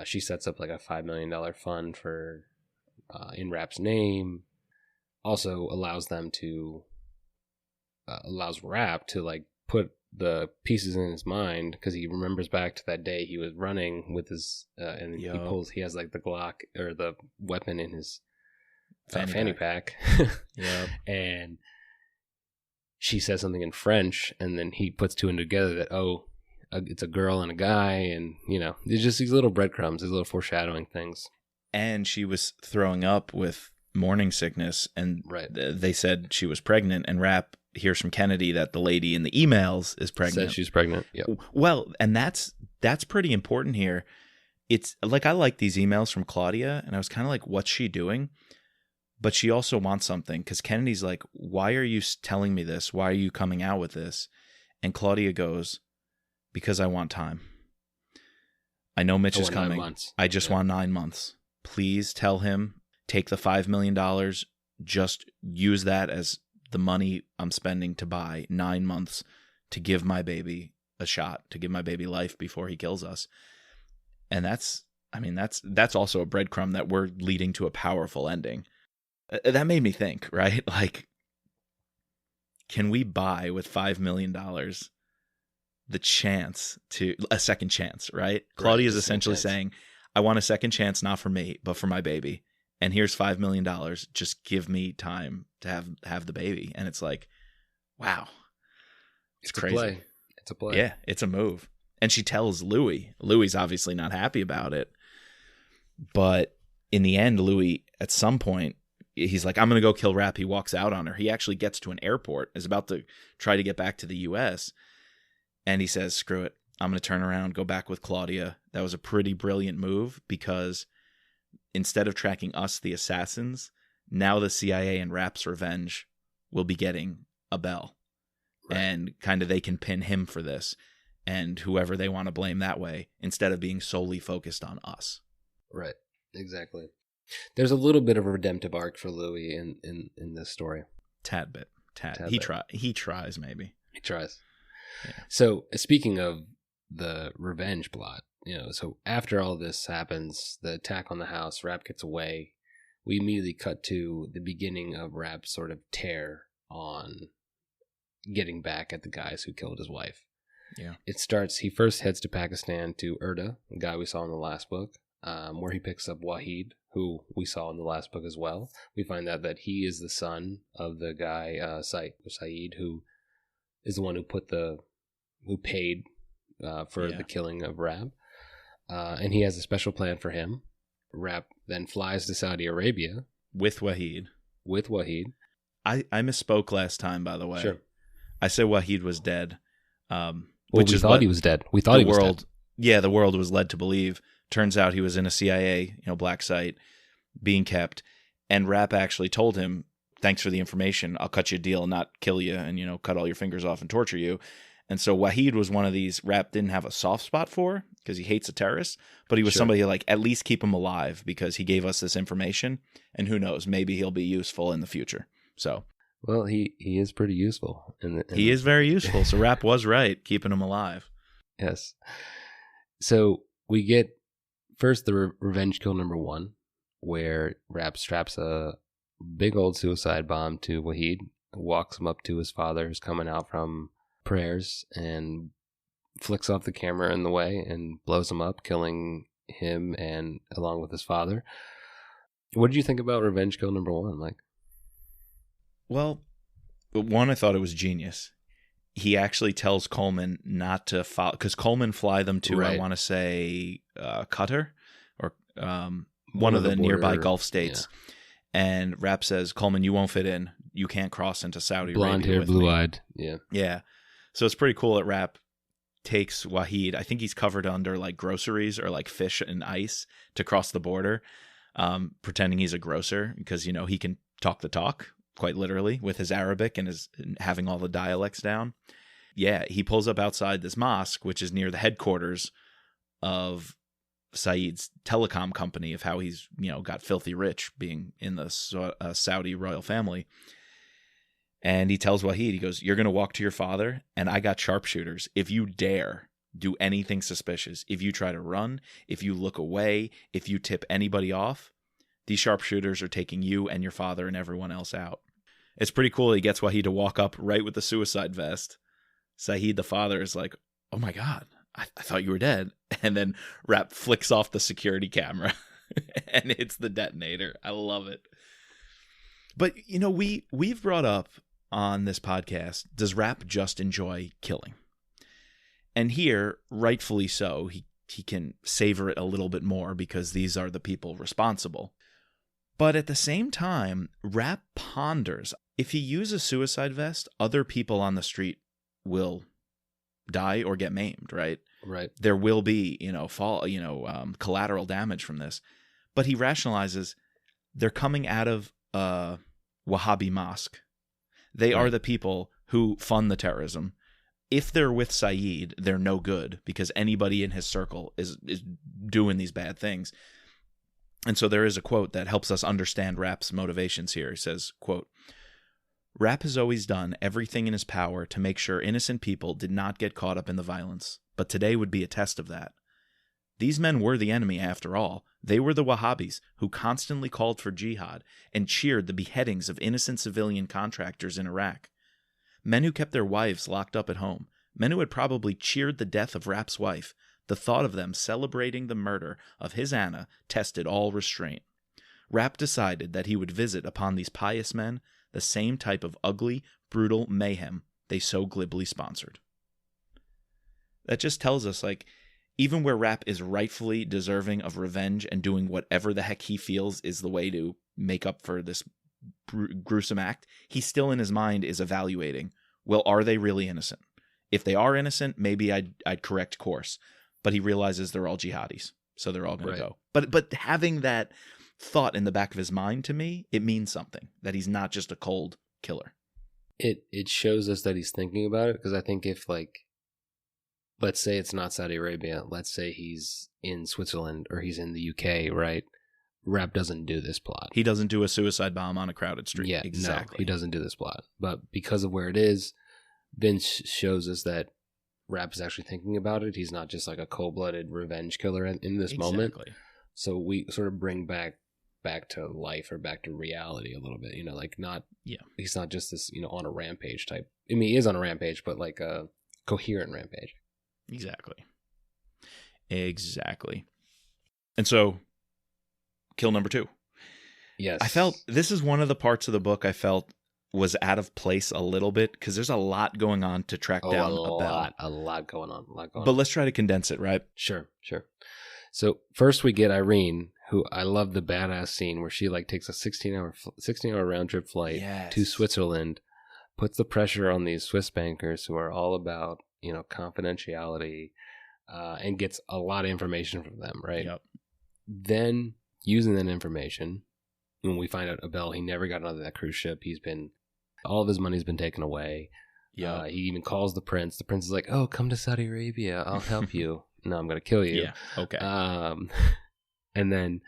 She sets up like a $5 million fund for in Rapp's name. Also allows them to allows Rapp to put the pieces in his mind, because he remembers back to that day he was running with his and he has the Glock or the weapon in his fanny pack. Yeah. And she says something in French, and then he puts two and together that it's a girl and a guy, and there's just these little breadcrumbs, these little foreshadowing things. And she was throwing up with morning sickness, and they said she was pregnant, and Rapp hears from Kennedy that the lady in the emails is pregnant. Says she's pregnant. Yep. Well, and that's pretty important here. It's I like these emails from Claudia, and I was kind of like, what's she doing? But she also wants something, because Kennedy's like, why are you telling me this? Why are you coming out with this? And Claudia goes, because I want time. I know Mitch is coming. 9 months. I just want 9 months. Please tell him, take the $5 million, just use that as the money I'm spending to buy 9 months to give my baby a shot, to give my baby life before he kills us. And that's also a breadcrumb that we're leading to a powerful ending. That made me think, right? Can we buy with $5 million the chance to a second chance, right? Claudia is essentially saying, I want a second chance, not for me, but for my baby. And here's $5 million. Just give me time to have the baby. And it's like, wow. It's crazy. It's a play. Yeah, it's a move. And she tells Louis. Louis's obviously not happy about it. But in the end, Louis, at some point, he's like, I'm going to go kill Rapp. He walks out on her. He actually gets to an airport, is about to try to get back to the U.S., and he says, screw it. I'm going to turn around, go back with Claudia. That was a pretty brilliant move, because instead of tracking us, the assassins, now the CIA and Rapp's revenge will be getting Abel. Right. And kind of they can pin him for this, and whoever they want to blame that way, instead of being solely focused on us. Right. Exactly. There's a little bit of a redemptive arc for Louis in this story. Tad bit. He tries, maybe. He tries. Yeah. So speaking of the revenge plot, so after all this happens, the attack on the house, Rapp gets away. we immediately cut to the beginning of Rapp's sort of tear on getting back at the guys who killed his wife. Yeah. It starts, he first heads to Pakistan to Urda, the guy we saw in the last book, where he picks up Wahid, who we saw in the last book as well. We find out that he is the son of the guy, Saeed, who is the one who paid for the killing of Rapp. And he has a special plan for him. Rapp then flies to Saudi Arabia. With Wahid. I misspoke last time, by the way. Sure. I said Wahid was dead. We thought he was dead. We thought he was dead. Yeah, the world was led to believe. Turns out he was in a CIA, black site, being kept. And Rapp actually told him, thanks for the information. I'll cut you a deal, not kill you, and, cut all your fingers off and torture you. And so Wahid was one of these Rapp didn't have a soft spot for because he hates a terrorist, but he was somebody like, at least keep him alive because he gave us this information. And who knows, maybe he'll be useful in the future. So, well, he is pretty useful. He is very useful. So Rapp was right, keeping him alive. Yes. So we get first the revenge kill number 1, where Rapp straps a big old suicide bomb to Wahid, walks him up to his father who's coming out from prayers, and flicks off the camera in the way and blows him up, killing him and along with his father. What did you think about revenge kill number 1, Mike? Well, one, I thought it was genius. He actually tells Coleman not to follow, because Coleman fly them to, I want to say, Qatar, or one of the nearby Gulf states. Yeah. And Rapp says, Coleman, you won't fit in. You can't cross into Saudi Arabia. Blonde hair, blue-eyed. Yeah. Yeah. So it's pretty cool that Rapp takes Wahid. I think he's covered under like groceries or like fish and ice to cross the border, pretending he's a grocer because, he can talk the talk, quite literally, with his Arabic and his having all the dialects down. Yeah, he pulls up outside this mosque, which is near the headquarters of Saeed's telecom company, of how he's, got filthy rich being in the Saudi royal family. And he tells Wahid, he goes, you're going to walk to your father, and I got sharpshooters. If you dare do anything suspicious, if you try to run, if you look away, if you tip anybody off, these sharpshooters are taking you and your father and everyone else out. It's pretty cool. He gets Wahid to walk up right with the suicide vest. Saeed, the father, is like, oh my God, I thought you were dead. And then Rapp flicks off the security camera and hits the detonator. I love it. But, we've brought up on this podcast, does Rapp just enjoy killing? And here, rightfully so, he can savor it a little bit more because these are the people responsible. But at the same time, Rapp ponders, if he uses suicide vest, other people on the street will die or get maimed, right? Right. There will be, collateral damage from this. But he rationalizes they're coming out of a Wahhabi mosque. They are the people who fund the terrorism. If they're with Saeed, they're no good because anybody in his circle is doing these bad things. And so there is a quote that helps us understand Rapp's motivations here. He says, quote, Rapp has always done everything in his power to make sure innocent people did not get caught up in the violence, but today would be a test of that. These men were the enemy after all. They were the Wahhabis who constantly called for jihad and cheered the beheadings of innocent civilian contractors in Iraq. Men who kept their wives locked up at home, men who had probably cheered the death of Rapp's wife. The thought of them celebrating the murder of his Anna tested all restraint. Rapp decided that he would visit upon these pious men the same type of ugly, brutal mayhem they so glibly sponsored. That just tells us, even where Rapp is rightfully deserving of revenge and doing whatever the heck he feels is the way to make up for this gruesome act, he still in his mind is evaluating, well, are they really innocent? If they are innocent, maybe I'd correct course. But he realizes they're all jihadis, so they're all going to go. But having that thought in the back of his mind, to me, it means something, that he's not just a cold killer. It shows us that he's thinking about it, because I think if, let's say it's not Saudi Arabia, let's say he's in Switzerland or he's in the UK, right? Rapp doesn't do this plot. He doesn't do a suicide bomb on a crowded street. Yeah, exactly. No, he doesn't do this plot. But because of where it is, Vince shows us that Rapp is actually thinking about it. He's not just like a cold-blooded revenge killer in this moment. So we sort of bring back back to life or back to reality a little bit, like not, he's not just this, on a rampage type. I mean, he is on a rampage, but like a coherent rampage. Exactly. And so, kill number 2. Yes. I felt this is one of the parts of the book I felt was out of place a little bit because there's a lot going on to track down Abel. A lot going on. But let's try to condense it, right? Sure. So first we get Irene, who I love the badass scene where she like takes a 16-hour round trip flight to Switzerland, puts the pressure on these Swiss bankers who are all about, confidentiality, and gets a lot of information from them, right? Yep. Then using that information, when we find out Abel, he never got onto that cruise ship. All of his money's been taken away. Yeah. He even calls the prince. The prince is like, "Oh, come to Saudi Arabia. I'll help you." "No, I'm going to kill you." Yeah. Okay. And then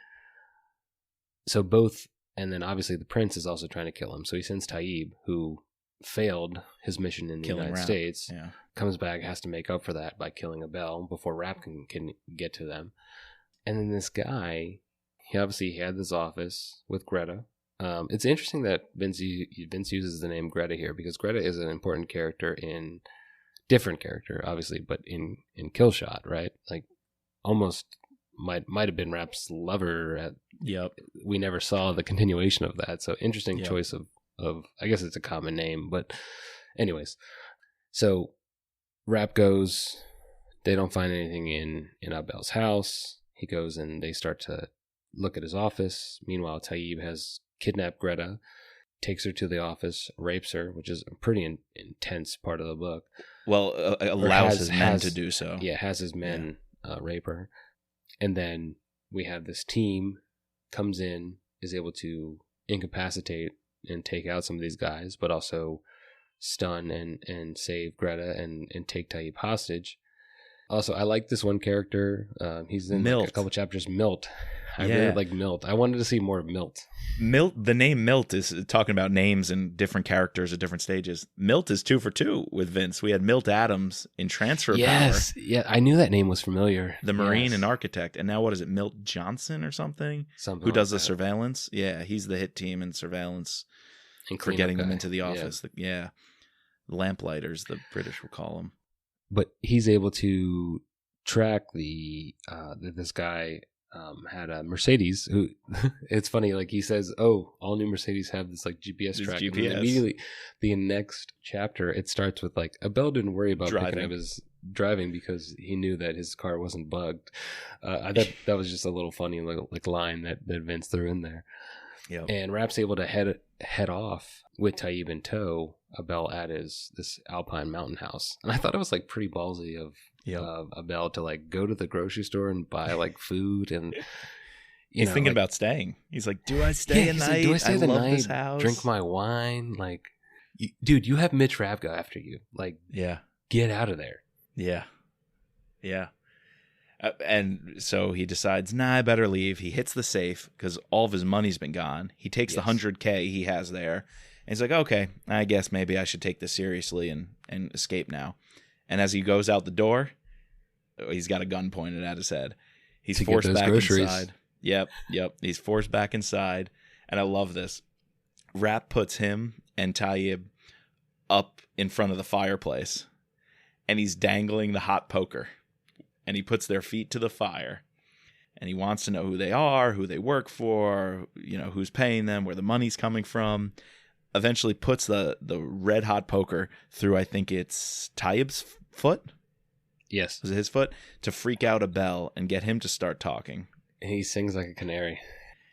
obviously the prince is also trying to kill him. So he sends Taib, who failed his mission in the United States, comes back, has to make up for that by killing Abel before Rapp can get to them. And then this guy, he had this office with Greta. It's interesting that Vince uses the name Greta here because Greta is an important character different character, obviously, but in Killshot, right? Like almost might have been Rapp's lover. We never saw the continuation of that. So interesting choice of I guess it's a common name, but anyways. So Rapp goes, they don't find anything in Abel's house. He goes and they start to look at his office. Meanwhile, Taib has kidnapped Greta, takes her to the office, rapes her, which is a pretty intense part of the book. Well, allows his men to do so. Yeah, has his men rape her. And then we have this team comes in, is able to incapacitate and take out some of these guys, but also stun and save Greta and take Taib hostage. Also, I like this one character. He's in like a couple chapters, Milt. I really like Milt. I wanted to see more of Milt. The name Milt is talking about names and different characters at different stages. Milt is 2 for 2 with Vince. We had Milt Adams in Transfer Power. Yeah, I knew that name was familiar. The Marine and architect. And now what is it, Milt Johnson or something? Who does the surveillance? Yeah, he's the hit team in surveillance and for getting them into the office. The lamplighters, the British will call them. But he's able to track this guy had a Mercedes who it's funny, like he says, "Oh, all new Mercedes have this like GPS track." And then immediately the next chapter it starts with like Abel didn't worry about picking up his driving because he knew that his car wasn't bugged. I thought that was just a little funny like line that Vince threw in there. Yep. And Rapp's able to head off with Taib in tow, Abel at this alpine mountain house. And I thought it was like pretty ballsy of Abel to like go to the grocery store and buy like food and he's thinking about staying. He's like, do I stay a night? Like, do I stay the night? This house. Drink my wine? Like, dude, you have Mitch Rapp go after you. Like, get out of there. Yeah. And so he decides, I better leave. He hits the safe because all of his money's been gone. He takes the $100K he has there. And he's like, okay, I guess maybe I should take this seriously and escape now. And as he goes out the door, he's got a gun pointed at his head. He's forced back inside. Yep. He's forced back inside. And I love this. Rapp puts him and Taib up in front of the fireplace. And he's dangling the hot poker. And he puts their feet to the fire. And he wants to know who they are, who they work for, who's paying them, where the money's coming from. Eventually puts the red hot poker through, I think it's Taib's foot? Yes. Was it his foot? To freak out Abel and get him to start talking. And he sings like a canary.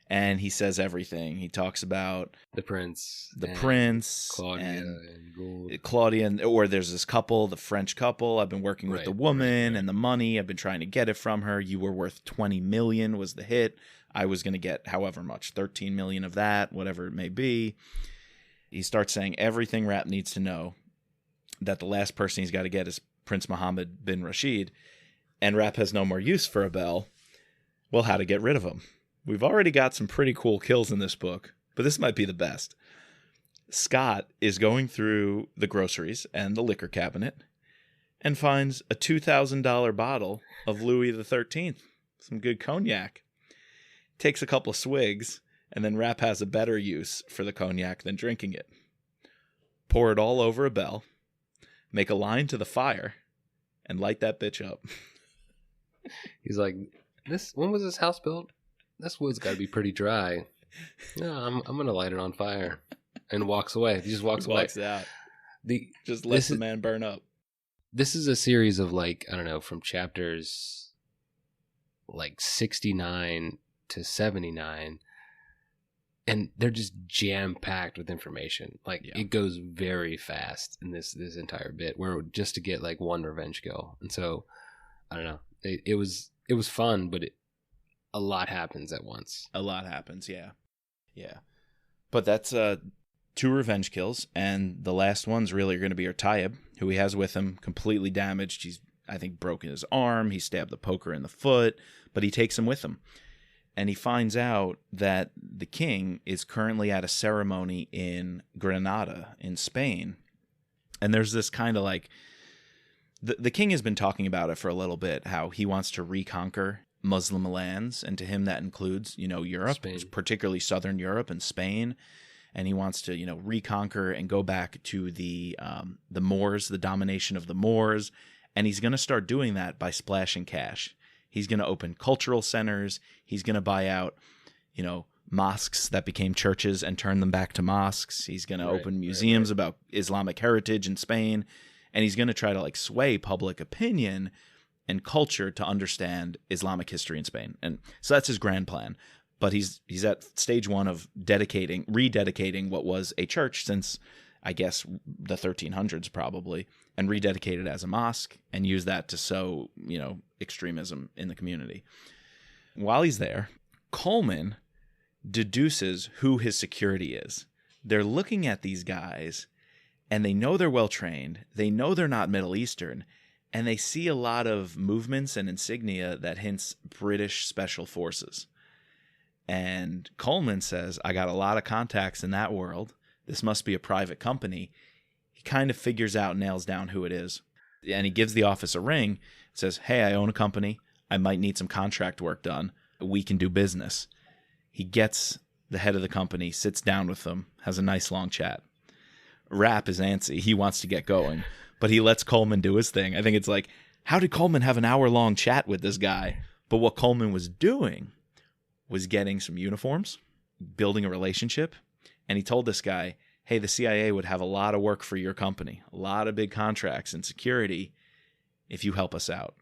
And he says everything. He talks about the prince, Claudia and Gould. Claudia, or there's this couple, the French couple. I've been working with the woman and the money. I've been trying to get it from her. You were worth $20 million was the hit. I was going to get however much, $13 million of that, whatever it may be. He starts saying everything Rapp needs to know, that the last person he's got to get is Prince Mohammed bin Rashid, and Rapp has no more use for Abel. Well, how to get rid of him? We've already got some pretty cool kills in this book, but this might be the best. Scott is going through the groceries and the liquor cabinet and finds a $2,000 bottle of Louis XIII, some good cognac. Takes a couple of swigs And then Rapp has a better use for the cognac than drinking it. Pour it all over Abel, make a line to the fire, and light that bitch up. He's like, when was this house built? This wood's got to be pretty dry. No, I'm going to light it on fire. And walks away. He just walks away. Walks out. Just lets the man burn up. This is a series of I don't know, from chapters 69 to 79. And they're just jam-packed with information. It goes very fast in this entire bit, where just to get one revenge kill. And so, I don't know. It was fun, but a lot happens at once. A lot happens, yeah. Yeah. But that's 2 revenge kills, and the last one's really going to be Tayyib, who he has with him, completely damaged. He's, I think, broken his arm. He stabbed the poker in the foot, but he takes him with him. And he finds out that the king is currently at a ceremony in Granada in Spain. And there's this kind of the king has been talking about it for a little bit, how he wants to reconquer Muslim lands. And to him, that includes, Europe, Spain. Particularly Southern Europe and Spain. And he wants to, reconquer and go back to the Moors, the domination of the Moors. And he's going to start doing that by splashing cash. He's going to open cultural centers. He's going to buy out, mosques that became churches and turn them back to mosques. He's going to open museums about Islamic heritage in Spain. And he's going to try to sway public opinion and culture to understand Islamic history in Spain. And so that's his grand plan. But he's at stage 1 of rededicating what was a church since, I guess, the 1300s probably, and rededicate it as a mosque and use that to sow, extremism in the community. While he's there, Coleman deduces who his security is. They're looking at these guys, and they know they're well-trained. They know they're not Middle Eastern, and they see a lot of movements and insignia that hints British Special Forces. And Coleman says, I got a lot of contacts in that world. This must be a private company. He kind of figures out, nails down who it is. And he gives the office a ring, says, hey, I own a company. I might need some contract work done. We can do business. He gets the head of the company, sits down with them, has a nice long chat. Rapp is antsy. He wants to get going, but he lets Coleman do his thing. I think it's how did Coleman have an hour-long chat with this guy? But what Coleman was doing was getting some uniforms, building a relationship, and he told this guy, hey, the CIA would have a lot of work for your company, a lot of big contracts and security if you help us out.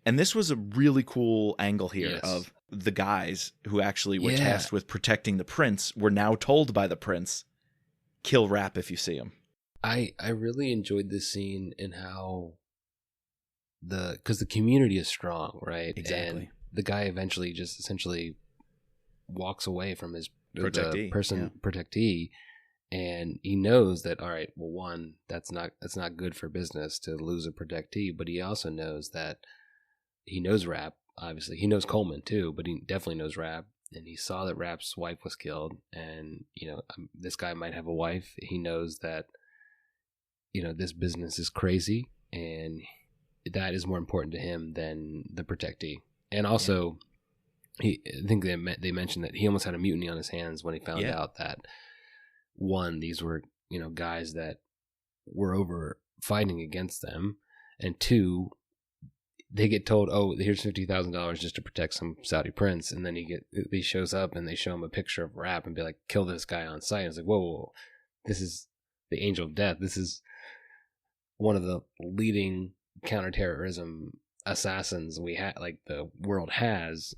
And this was a really cool angle here of the guys who actually were tasked with protecting the prince were now told by the prince, kill Rapp if you see him. I really enjoyed this scene and how because the community is strong, right? Exactly. And the guy eventually just essentially walks away from his protectee, and he knows that, all right, well, one, that's not good for business to lose a protectee, but he also knows that he knows Rapp. Obviously, he knows Coleman too, but he definitely knows Rapp, and he saw that Rapp's wife was killed, and this guy might have a wife. He knows that this business is crazy, and that is more important to him than the protectee. And also, I think they mentioned that he almost had a mutiny on his hands when he found out that, one, these were guys that were over fighting against them, and two, they get told, oh, here's $50,000 just to protect some Saudi prince, and then he shows up and they show him a picture of Rapp and be like, kill this guy on sight. And it's like, whoa, this is the angel of death. This is one of the leading counterterrorism assassins the world has.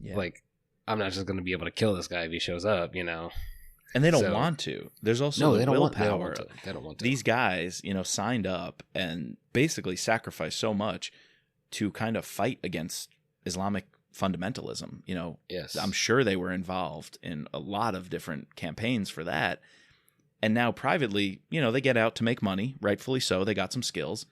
I'm not just going to be able to kill this guy if he shows up, And they don't want to. There's also willpower. They don't want to. These guys, signed up and basically sacrificed so much to kind of fight against Islamic fundamentalism. Yes. I'm sure they were involved in a lot of different campaigns for that. And now privately, they get out to make money, rightfully so. They got some skills.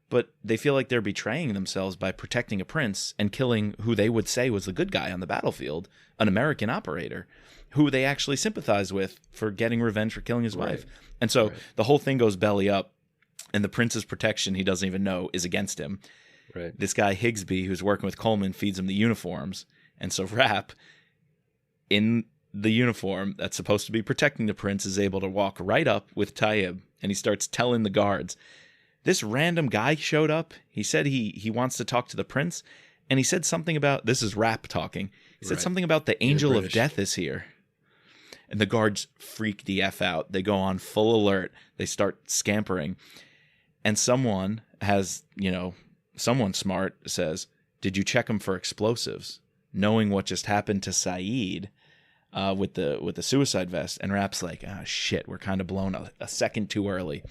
But they feel like they're betraying themselves by protecting a prince and killing who they would say was the good guy on the battlefield, an American operator, who they actually sympathize with for getting revenge for killing his wife. And so the whole thing goes belly up, and the prince's protection, he doesn't even know, is against him. Right. This guy, Higsby, who's working with Coleman, feeds him the uniforms. And so Rapp, in the uniform that's supposed to be protecting the prince is able to walk right up with Taib, and he starts telling the guards, this random guy showed up. He said he wants to talk to the prince, and he said something about, this is Rapp talking, he said something about the angel of death is here. And the guards freak the F out. They go on full alert. They start scampering. And someone smart says, did you check him for explosives? Knowing what just happened to Saeed with the suicide vest. And Rapp's like, shit, we're kind of blown a second too early.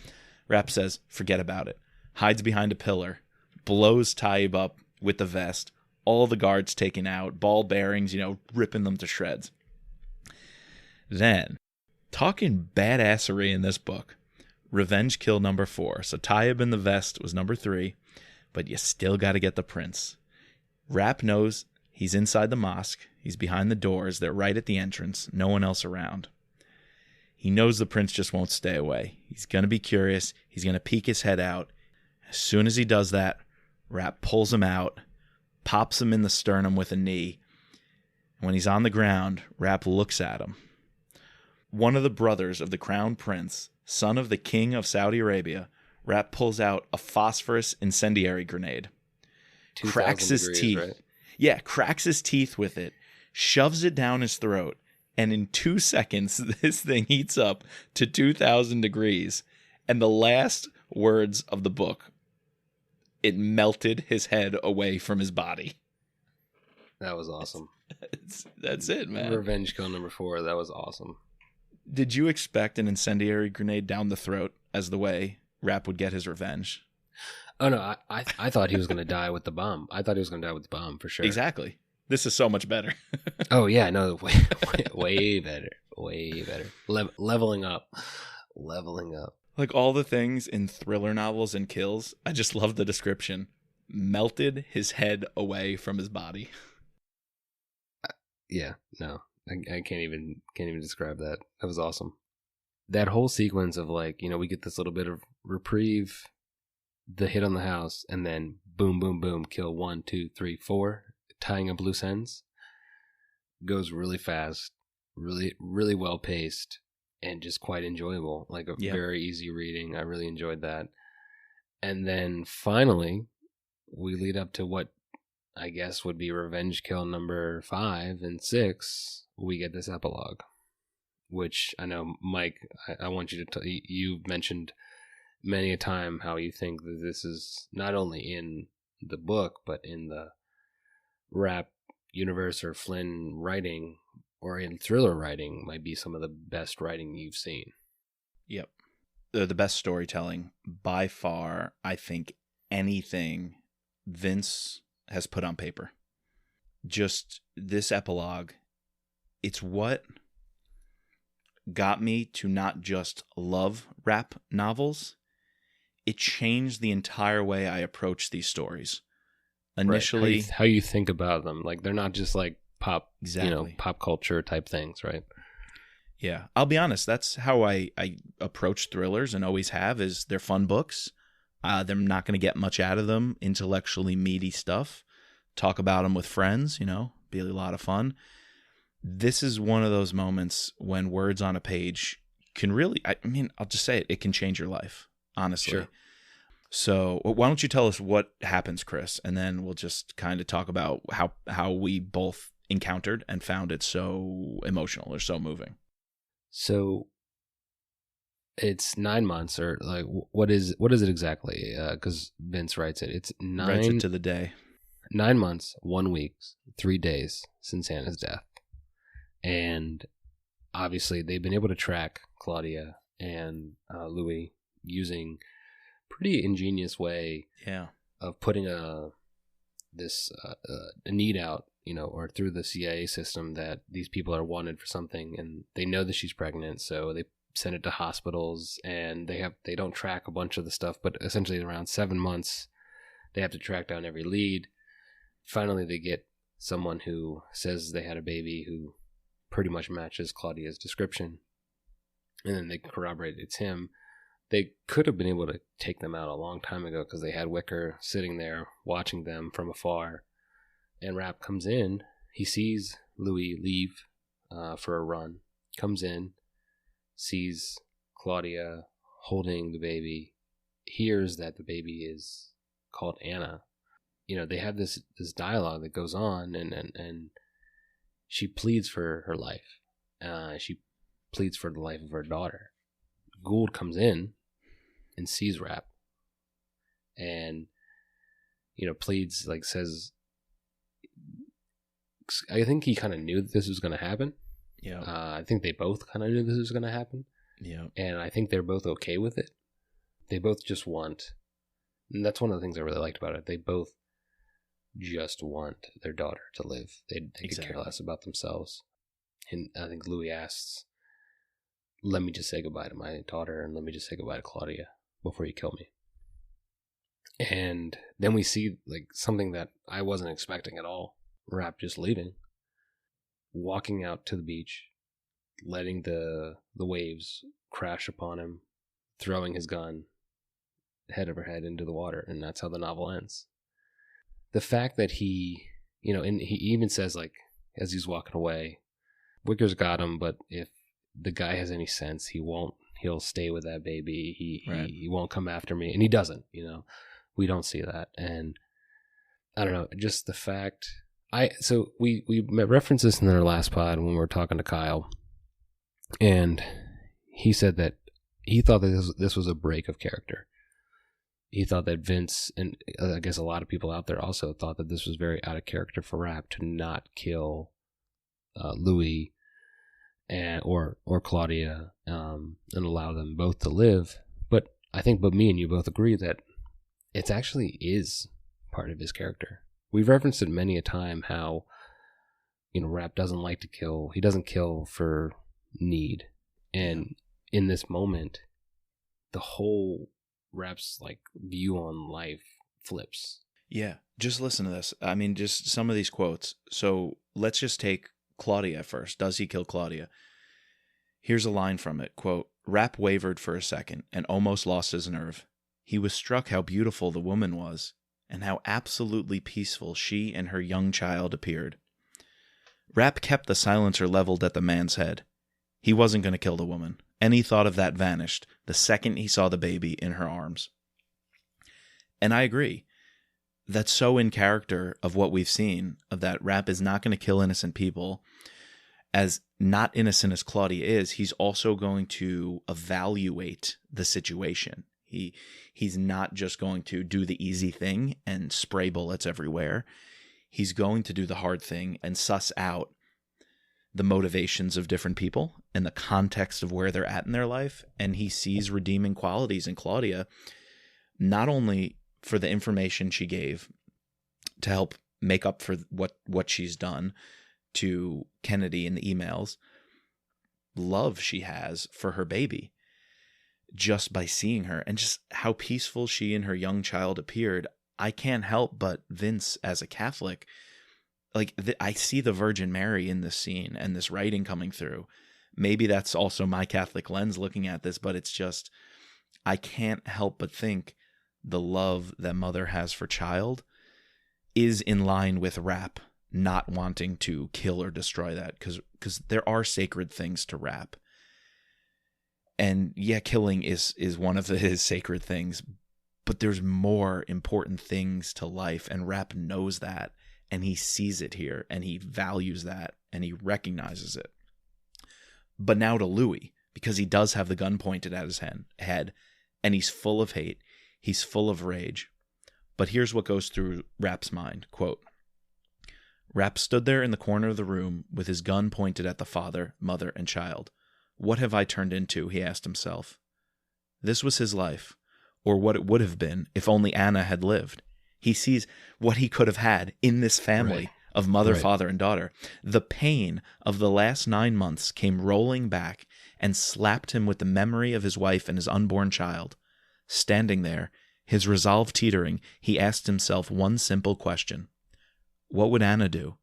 Rapp says, forget about it. Hides behind a pillar. Blows Taib up with the vest. All the guards taken out. Ball bearings, ripping them to shreds. Then, talking badassery in this book, revenge kill number 4. So Taib in the vest was number 3, but you still got to get the prince. Rapp knows he's inside the mosque. He's behind the doors. They're right at the entrance. No one else around. He knows the prince just won't stay away. He's going to be curious. He's going to peek his head out. As soon as he does that, Rapp pulls him out, pops him in the sternum with a knee. And when he's on the ground, Rapp looks at him. One of the brothers of the crown prince, son of the king of Saudi Arabia, Rapp pulls out a phosphorus incendiary grenade. Cracks his teeth. Right? Yeah, cracks his teeth with it, shoves it down his throat, and in 2 seconds, this thing heats up to 2,000 degrees. And the last words of the book, it melted his head away from his body. That was awesome. That's it, man. Revenge kill number 4. That was awesome. Did you expect an incendiary grenade down the throat as the way Rapp would get his revenge? Oh, no. I thought he was going to die with the bomb. I thought he was going to die with the bomb, for sure. Exactly. This is so much better. Oh, yeah. No, way better. Way better. Leveling up. Leveling up. Like all the things in thriller novels and kills, I just love the description. Melted his head away from his body. Yeah. No. I can't even describe that. That was awesome. That whole sequence of we get this little bit of reprieve, the hit on the house, and then boom, boom, boom, kill 1, 2, 3, 4, tying up loose ends. Goes really fast, really, really well paced, and just quite enjoyable. Like a very easy reading. I really enjoyed that. And then finally, we lead up to what I guess would be revenge kill number 5 and 6. We get this epilogue, which I know, Mike, I want you to you've mentioned many a time how you think that this is not only in the book, but in the Rapp universe or Flynn writing or in thriller writing might be some of the best writing you've seen. Yep. The best storytelling by far, I think, anything Vince has put on paper. Just this epilogue, it's what got me to not just love Rapp novels. It changed the entire way I approach these stories. Initially, right. How you think about them. Like they're not just like pop, pop culture type things, right? Yeah. I'll be honest. That's how I approach thrillers and always have, is they're fun books. They're not going to get much out of them. Intellectually meaty stuff. Talk about them with friends, be a lot of fun. This is one of those moments when words on a page can really, I'll just say it, it can change your life, honestly. Sure. So why don't you tell us what happens, Chris, and then we'll just kind of talk about how we both encountered and found it so emotional or so moving. So it's 9 months, or like what is it exactly? Because Vince writes it. It's 9. Writes it to the day. 9 months, 1 week, 3 days since Hannah's death. And obviously they've been able to track Claudia and Louis using pretty ingenious way of putting a need out, or through the CIA system that these people are wanted for something, and they know that she's pregnant, so they send it to hospitals, and they don't track a bunch of the stuff, but essentially around 7 months they have to track down every lead. Finally they get someone who says they had a baby who pretty much matches Claudia's description, and then they corroborate it's him. They could have been able to take them out a long time ago because they had Wicker sitting there watching them from afar. And Rapp comes in. He sees Louis leave for a run, comes in, sees Claudia holding the baby, hears that the baby is called Anna. They have this dialogue that goes on, and she pleads for her life. She pleads for the life of her daughter. Gould comes in and sees Rapp, and pleads, like, says, I think he kind of knew that this was going to happen. Yeah. I think they both kind of knew this was going to happen. Yeah. And I think they're both okay with it. They both just want, and that's one of the things I really liked about it. They both just want their daughter to live. They could care less about themselves. And I think Louis asks, let me just say goodbye to my daughter, and let me just say goodbye to Claudia before you kill me. And then we see, like, something that I wasn't expecting at all. Rapp just leaving, walking out to the beach, letting the waves crash upon him, throwing his gun head over head into the water, and that's how the novel ends. The fact that he, and he even says, like, as he's walking away, Wicker's got him, but if the guy has any sense, he'll stay with that baby. He won't come after me, and he doesn't. We don't see that, and I don't know, just the fact. So we referenced this in our last pod when we were talking to Kyle, and he said that he thought that this was a break of character. He thought that Vince, and I guess a lot of people out there also thought that this was very out of character for Rapp to not kill Louis or Claudia, and allow them both to live. But me and you both agree that it actually is part of his character. We've referenced it many a time how, Rapp doesn't like to kill. He doesn't kill for need. And in this moment, the whole Rapp's, like, view on life flips. Yeah. Just listen to this. I mean, just some of these quotes. So let's just take Claudia first. Does he kill Claudia? Here's a line from it. Quote, Rapp wavered for a second and almost lost his nerve. He was struck how beautiful the woman was, and how absolutely peaceful she and her young child appeared. Rapp kept the silencer leveled at the man's head. He wasn't going to kill the woman. Any thought of that vanished the second he saw the baby in her arms. And I agree. That's so in character of what we've seen, of that Rapp is not going to kill innocent people. As not innocent as Claudia is, he's also going to evaluate the situation. He's not just going to do the easy thing and spray bullets everywhere. He's going to do the hard thing and suss out the motivations of different people and the context of where they're at in their life. And he sees redeeming qualities in Claudia, not only for the information she gave to help make up for what she's done to Kennedy in the emails, love she has for her baby. Just by seeing her and just how peaceful she and her young child appeared, I can't help but, Vince, as a Catholic, like, I see the Virgin Mary in this scene and this writing coming through. Maybe that's also my Catholic lens looking at this, but it's just, I can't help but think the love that mother has for child is in line with Rapp not wanting to kill or destroy that, because there are sacred things to Rapp. And yeah, killing is one of his sacred things, but there's more important things to life, and Rapp knows that, and he sees it here, and he values that, and he recognizes it. But now to Louis, because he does have the gun pointed at his head, and he's full of hate, he's full of rage. But here's what goes through Rapp's mind. Quote, Rapp stood there in the corner of the room with his gun pointed at the father, mother, and child. What have I turned into? He asked himself. This was his life, or what it would have been if only Anna had lived. He sees what he could have had in this family of mother, father, and daughter. The pain of the last 9 months came rolling back and slapped him with the memory of his wife and his unborn child. Standing there, his resolve teetering, he asked himself one simple question. What would Anna do?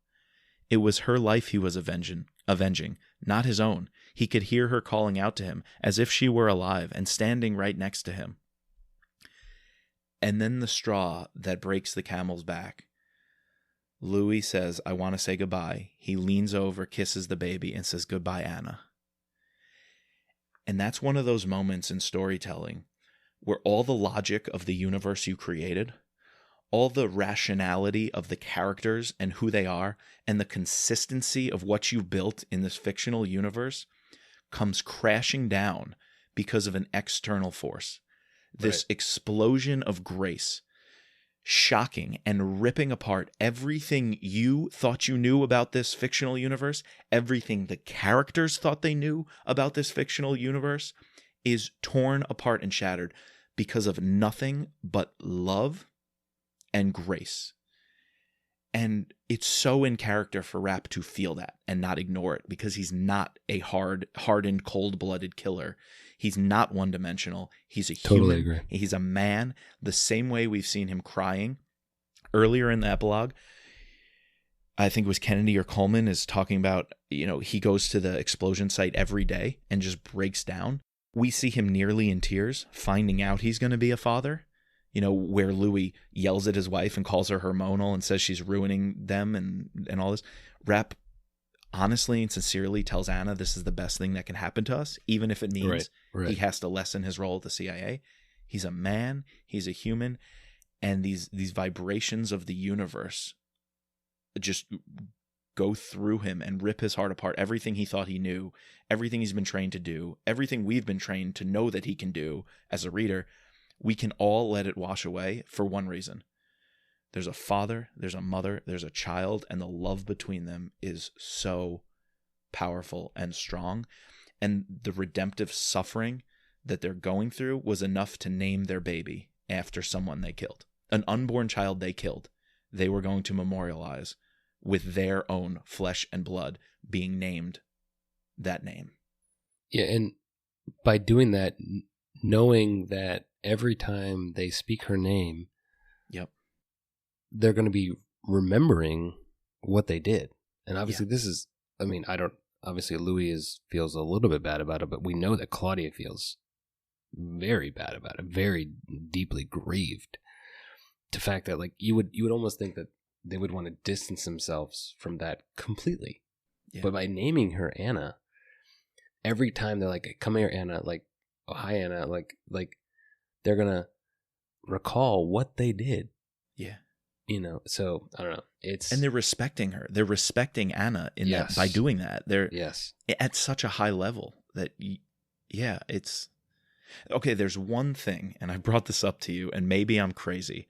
It was her life he was avenging, not his own. He could hear her calling out to him as if she were alive and standing right next to him. And then the straw that breaks the camel's back. Louis says, I want to say goodbye. He leans over, kisses the baby, and says, goodbye, Anna. And that's one of those moments in storytelling where all the logic of the universe you created, all the rationality of the characters and who they are, and the consistency of what you've built in this fictional universe comes crashing down because of an external force. This explosion of grace, shocking and ripping apart everything you thought you knew about this fictional universe, everything the characters thought they knew about this fictional universe is torn apart and shattered because of nothing but love and grace. And it's so in character for Rapp to feel that and not ignore it, because he's not a hardened, cold-blooded killer. He's not one-dimensional. He's a Totally human. agree. He's a man, the same way we've seen him crying earlier in the epilogue. I think it was Kennedy or Coleman is talking about, he goes to the explosion site every day and just breaks down. We see him nearly in tears, finding out he's going to be a father. Where Louis yells at his wife and calls her hormonal and says she's ruining them and all this. Rapp honestly and sincerely tells Anna this is the best thing that can happen to us, even if it means he has to lessen his role at the CIA. He's a man, he's a human, and these vibrations of the universe just go through him and rip his heart apart. Everything he thought he knew, everything he's been trained to do, everything we've been trained to know that he can do as a reader, we can all let it wash away for one reason. There's a father, there's a mother, there's a child, and the love between them is so powerful and strong. And the redemptive suffering that they're going through was enough to name their baby after someone they killed. An unborn child they killed, they were going to memorialize with their own flesh and blood being named that name. Yeah, and by doing that, knowing that every time they speak her name, they're going to be remembering what they did. And obviously this is, obviously Louis feels a little bit bad about it, but we know that Claudia feels very bad about it, very deeply grieved. The fact that you would almost think that they would want to distance themselves from that completely. Yeah. But by naming her Anna, every time they're like, come here, Anna, oh, hi, Anna, they're going to recall what they did. Yeah. So I don't know. And they're respecting her. They're respecting Anna in that by doing that. They're at such a high level that, it's okay. There's one thing, and I brought this up to you, and maybe I'm crazy.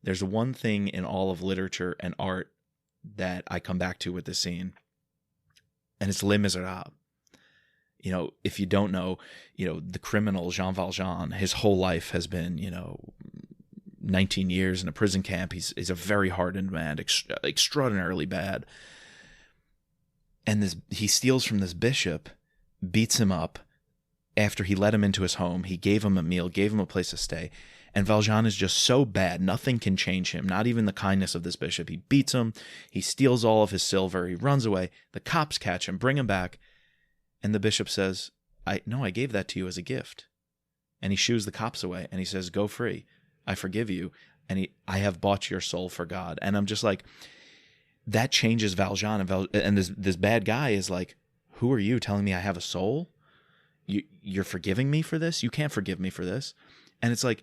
There's one thing in all of literature and art that I come back to with this scene, and it's Les Miserables. If you don't know, the criminal Jean Valjean, his whole life has been, 19 years in a prison camp. He's a very hardened man, extraordinarily bad. And he steals from this bishop, beats him up. After he let him into his home, he gave him a meal, gave him a place to stay. And Valjean is just so bad, nothing can change him, not even the kindness of this bishop. He beats him, he steals all of his silver, he runs away. The cops catch him, bring him back. And the bishop says, I gave that to you as a gift. And he shoos the cops away and he says, go free. I forgive you. And I have bought your soul for God. And I'm just like, that changes Valjean. And this bad guy is like, who are you telling me I have a soul? You're forgiving me for this? You can't forgive me for this. And it's like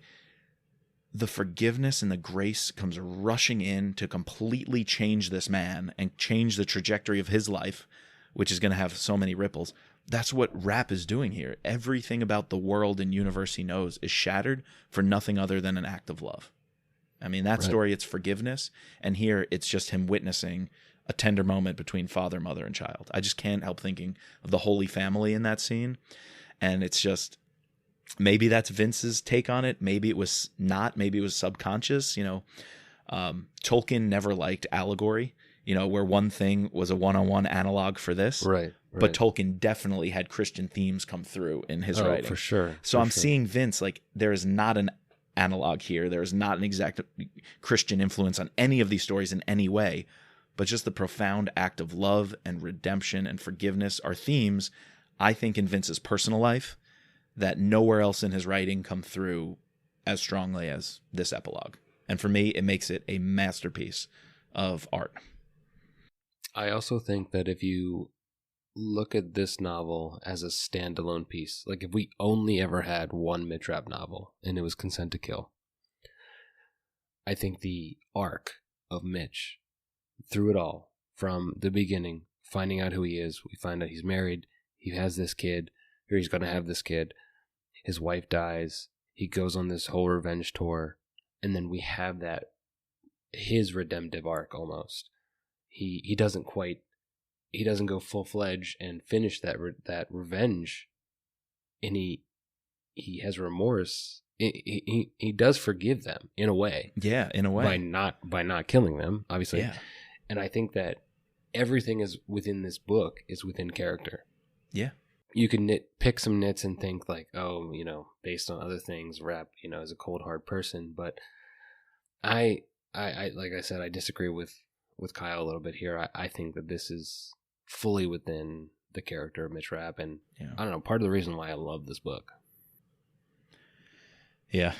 the forgiveness and the grace comes rushing in to completely change this man and change the trajectory of his life, which is going to have so many ripples. That's what Rapp is doing here. Everything about the world and universe he knows is shattered for nothing other than an act of love. That story, it's forgiveness. And here it's just him witnessing a tender moment between father, mother, and child. I just can't help thinking of the Holy Family in that scene. And it's just, maybe that's Vince's take on it. Maybe it was not. Maybe it was subconscious. Tolkien never liked allegory. Where one thing was a one-on-one analog for this. Right. But Tolkien definitely had Christian themes come through in his writing. For sure. So I'm seeing Vince, there is not an analog here. There is not an exact Christian influence on any of these stories in any way. But just the profound act of love and redemption and forgiveness are themes, I think, in Vince's personal life that nowhere else in his writing come through as strongly as this epilogue. And for me, it makes it a masterpiece of art. I also think that if you look at this novel as a standalone piece, like if we only ever had one Mitch Rapp novel and it was Consent to Kill, I think the arc of Mitch through it all, from the beginning, finding out who he is, we find out he's married, he has this kid, or he's going to have this kid, his wife dies, he goes on this whole revenge tour, and then we have that, his redemptive arc almost. He doesn't go full-fledged and finish that revenge, and he has remorse. He does forgive them in a way. Yeah, in a way. By not killing them, obviously. Yeah. And I think that everything is within this book is within character. Yeah. You can pick some nits and think like, oh, based on other things, Rapp, is a cold hard person. But I like I said, I disagree with Kyle a little bit here. I think that this is fully within the character of Mitch Rapp, and I don't know, part of the reason why I love this book. Yeah.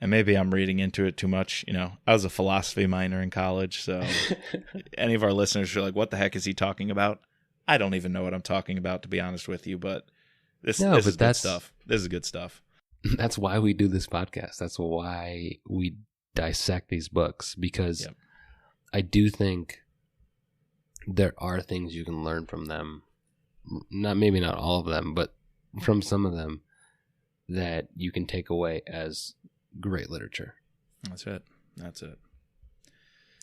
And maybe I'm reading into it too much. I was a philosophy minor in college, so any of our listeners are like, what the heck is he talking about? I don't even know what I'm talking about, to be honest with you, but this is good stuff. This is good stuff. That's why we do this podcast. That's why we dissect these books, because I do think there are things you can learn from them. Maybe not all of them, but from some of them that you can take away as great literature. That's it.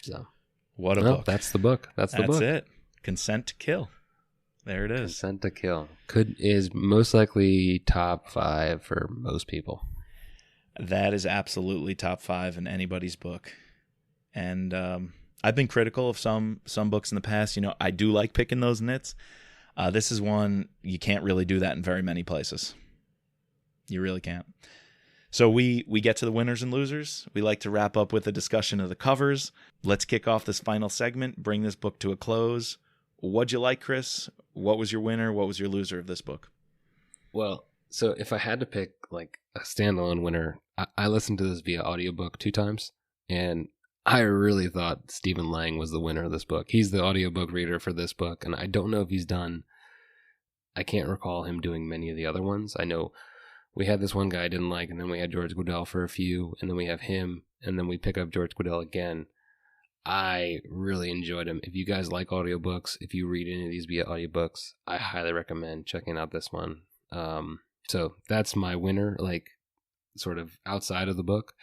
So, what a book. That's the book. That's the book. That's it. Consent to Kill. There it is. Consent to Kill. Is most likely top 5 for most people. That is absolutely top 5 in anybody's book. And I've been critical of some books in the past. I do like picking those nits. This is one you can't really do that in very many places. You really can't. So we get to the winners and losers. We like to wrap up with a discussion of the covers. Let's kick off this final segment, bring this book to a close. What'd you like, Chris? What was your winner? What was your loser of this book? Well, so if I had to pick like a standalone winner, I listened to this via audiobook 2 times, and I really thought Stephen Lang was the winner of this book. He's the audiobook reader for this book, and I don't know if I can't recall him doing many of the other ones. I know we had this one guy I didn't like, and then we had George Guidall for a few, and then we have him, and then we pick up George Guidall again. I really enjoyed him. If you guys like audiobooks, if you read any of these via audiobooks, I highly recommend checking out this one. So that's my winner, like sort of outside of the book.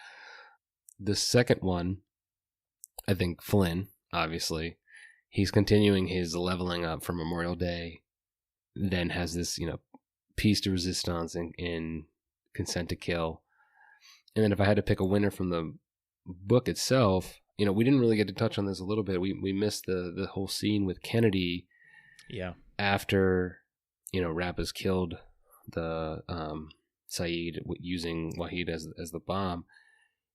The second one, I think Flynn, obviously, he's continuing his leveling up for Memorial Day, then has this, piece de resistance in Consent to Kill. And then if I had to pick a winner from the book itself, we didn't really get to touch on this a little bit. We missed the whole scene with Kennedy. Yeah. After, Rapp has killed the Saeed using Wahid as the bomb.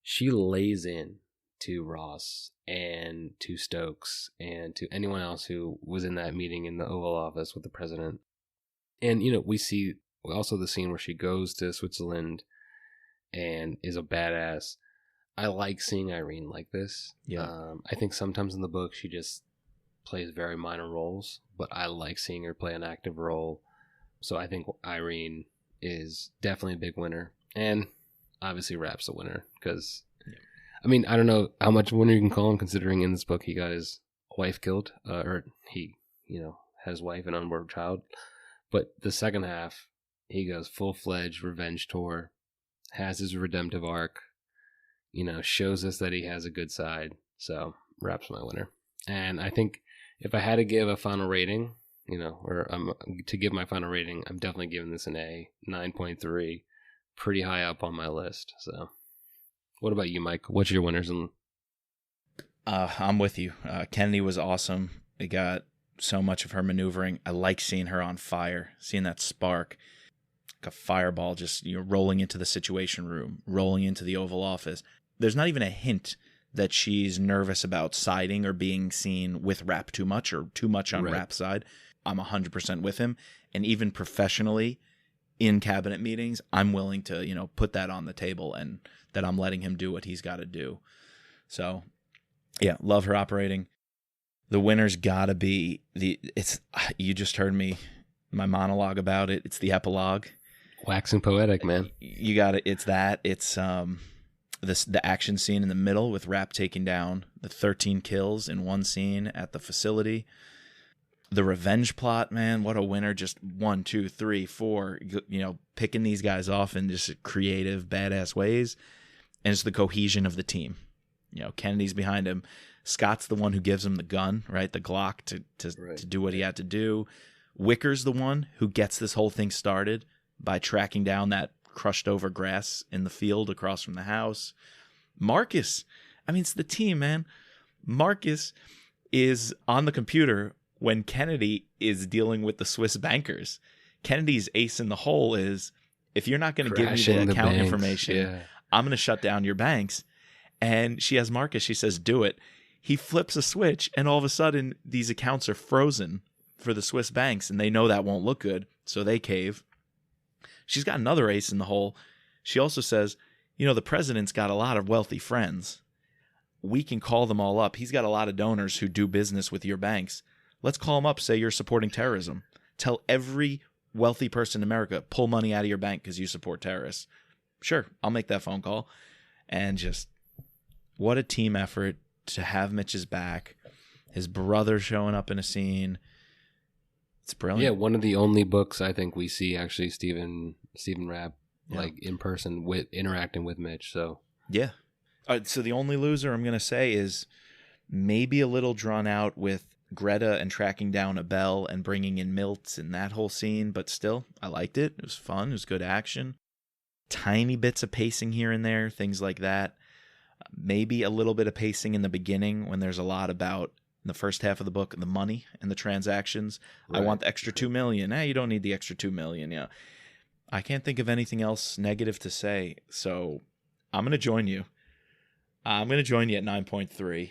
She lays in to Ross and to Stokes and to anyone else who was in that meeting in the Oval Office with the president. And, we see also the scene where she goes to Switzerland and is a badass. I like seeing Irene like this. Yeah. I think sometimes in the book she just plays very minor roles, but I like seeing her play an active role. So I think Irene is definitely a big winner. And obviously Rapp's a winner because, I mean, I don't know how much winner you can call him, considering in this book he got his wife killed, or he, had his wife and unborn child. But the second half, he goes full-fledged revenge tour, has his redemptive arc, shows us that he has a good side. So Rapp's my winner. And I think if I had to give a final rating, to give my final rating, I'm definitely giving this an A, 9.3, pretty high up on my list. So what about you, Mike? What's your winners? I'm with you. Kennedy was awesome. It got so much of her maneuvering. I like seeing her on fire, seeing that spark, like a fireball just rolling into the Situation Room, rolling into the Oval Office. There's not even a hint that she's nervous about siding or being seen with Rapp too much or too much on Rapp's side. I'm 100% with him. And even professionally in cabinet meetings, I'm willing to, put that on the table and that I'm letting him do what he's got to do. So, yeah, love her operating. The winner's got to be you just heard my monologue about it. It's the epilogue. Waxing poetic, man. You got it. It's the action scene in the middle with Rapp taking down the 13 kills in one scene at the facility. The revenge plot, man, what a winner. Just 1, 2, 3, 4, picking these guys off in just creative, badass ways. And it's the cohesion of the team. Kennedy's behind him. Scott's the one who gives him the gun, right? The Glock to do what he had to do. Wicker's the one who gets this whole thing started by tracking down that crushed over grass in the field across from the house. Marcus, it's the team, man. Marcus is on the computer when Kennedy is dealing with the Swiss bankers. Kennedy's ace in the hole is, if you're not going to give me the account information, I'm going to shut down your banks. And she has Marcus. She says, do it. He flips a switch, and all of a sudden, these accounts are frozen for the Swiss banks, and they know that won't look good, so they cave. She's got another ace in the hole. She also says, the president's got a lot of wealthy friends. We can call them all up. He's got a lot of donors who do business with your banks. Let's call them up, say you're supporting terrorism. Tell every wealthy person in America, pull money out of your bank because you support terrorists. Sure, I'll make that phone call. And just, what a team effort to have Mitch's back. His brother showing up in a scene. It's brilliant. Yeah, one of the only books I think we see actually Stephen Rapp in person interacting with Mitch. So yeah. So the only loser I'm going to say is maybe a little drawn out with Greta and tracking down Abel and bringing in Milt and that whole scene, but still, I liked it. It was fun. It was good action. Tiny bits of pacing here and there, things like that. Maybe a little bit of pacing in the beginning when there's a lot about, in the first half of the book, the money and the transactions. Right. I want the extra $2 million. You don't need the extra $2 million. Yeah. I can't think of anything else negative to say, so I'm going to join you. I'm going to join you at 9.3.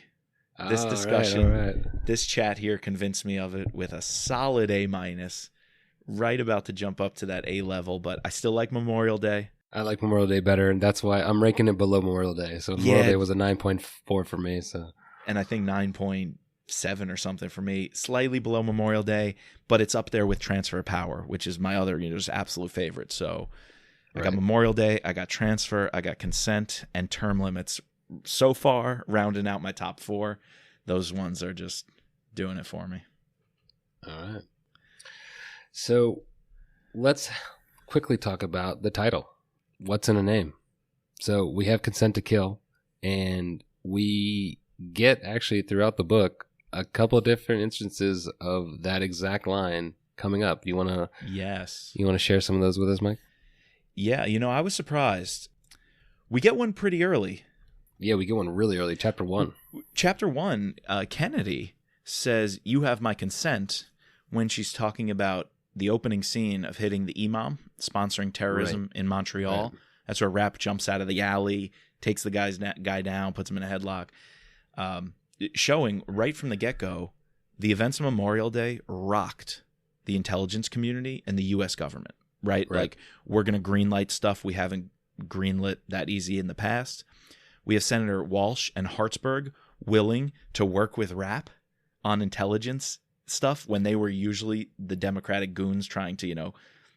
This discussion, all right. This chat here convinced me of it with a solid A-, right about to jump up to that A level, but I still like Memorial Day. I like Memorial Day better, and that's why I'm ranking it below Memorial Day. So Memorial Day was a 9.4 for me. So, and I think 9.7 or something for me, slightly below Memorial Day, but it's up there with Transfer of Power, which is my other, just absolute favorite. So I got Memorial Day, I got Transfer, I got Consent, and Term Limits. So far, rounding out my top 4, those ones are just doing it for me. All right. So let's quickly talk about the title. What's in a name? So we have Consent to Kill, and we get actually throughout the book a couple of different instances of that exact line coming up. You want to? Yes. You want to share some of those with us, Mike? Yeah. I was surprised. We get one pretty early. Yeah, we get one really early. Chapter 1. Chapter 1, Kennedy says, "You have my consent," when she's talking about the opening scene of hitting the imam, sponsoring terrorism in Montreal. Right. That's where Rapp jumps out of the alley, takes the guy down, puts him in a headlock. Showing right from the get-go, the events of Memorial Day rocked the intelligence community and the U.S. government, right? Like, we're going to greenlight stuff we haven't greenlit that easy in the past. We have Senator Walsh and Hartsburg willing to work with Rapp on intelligence stuff when they were usually the Democratic goons trying to,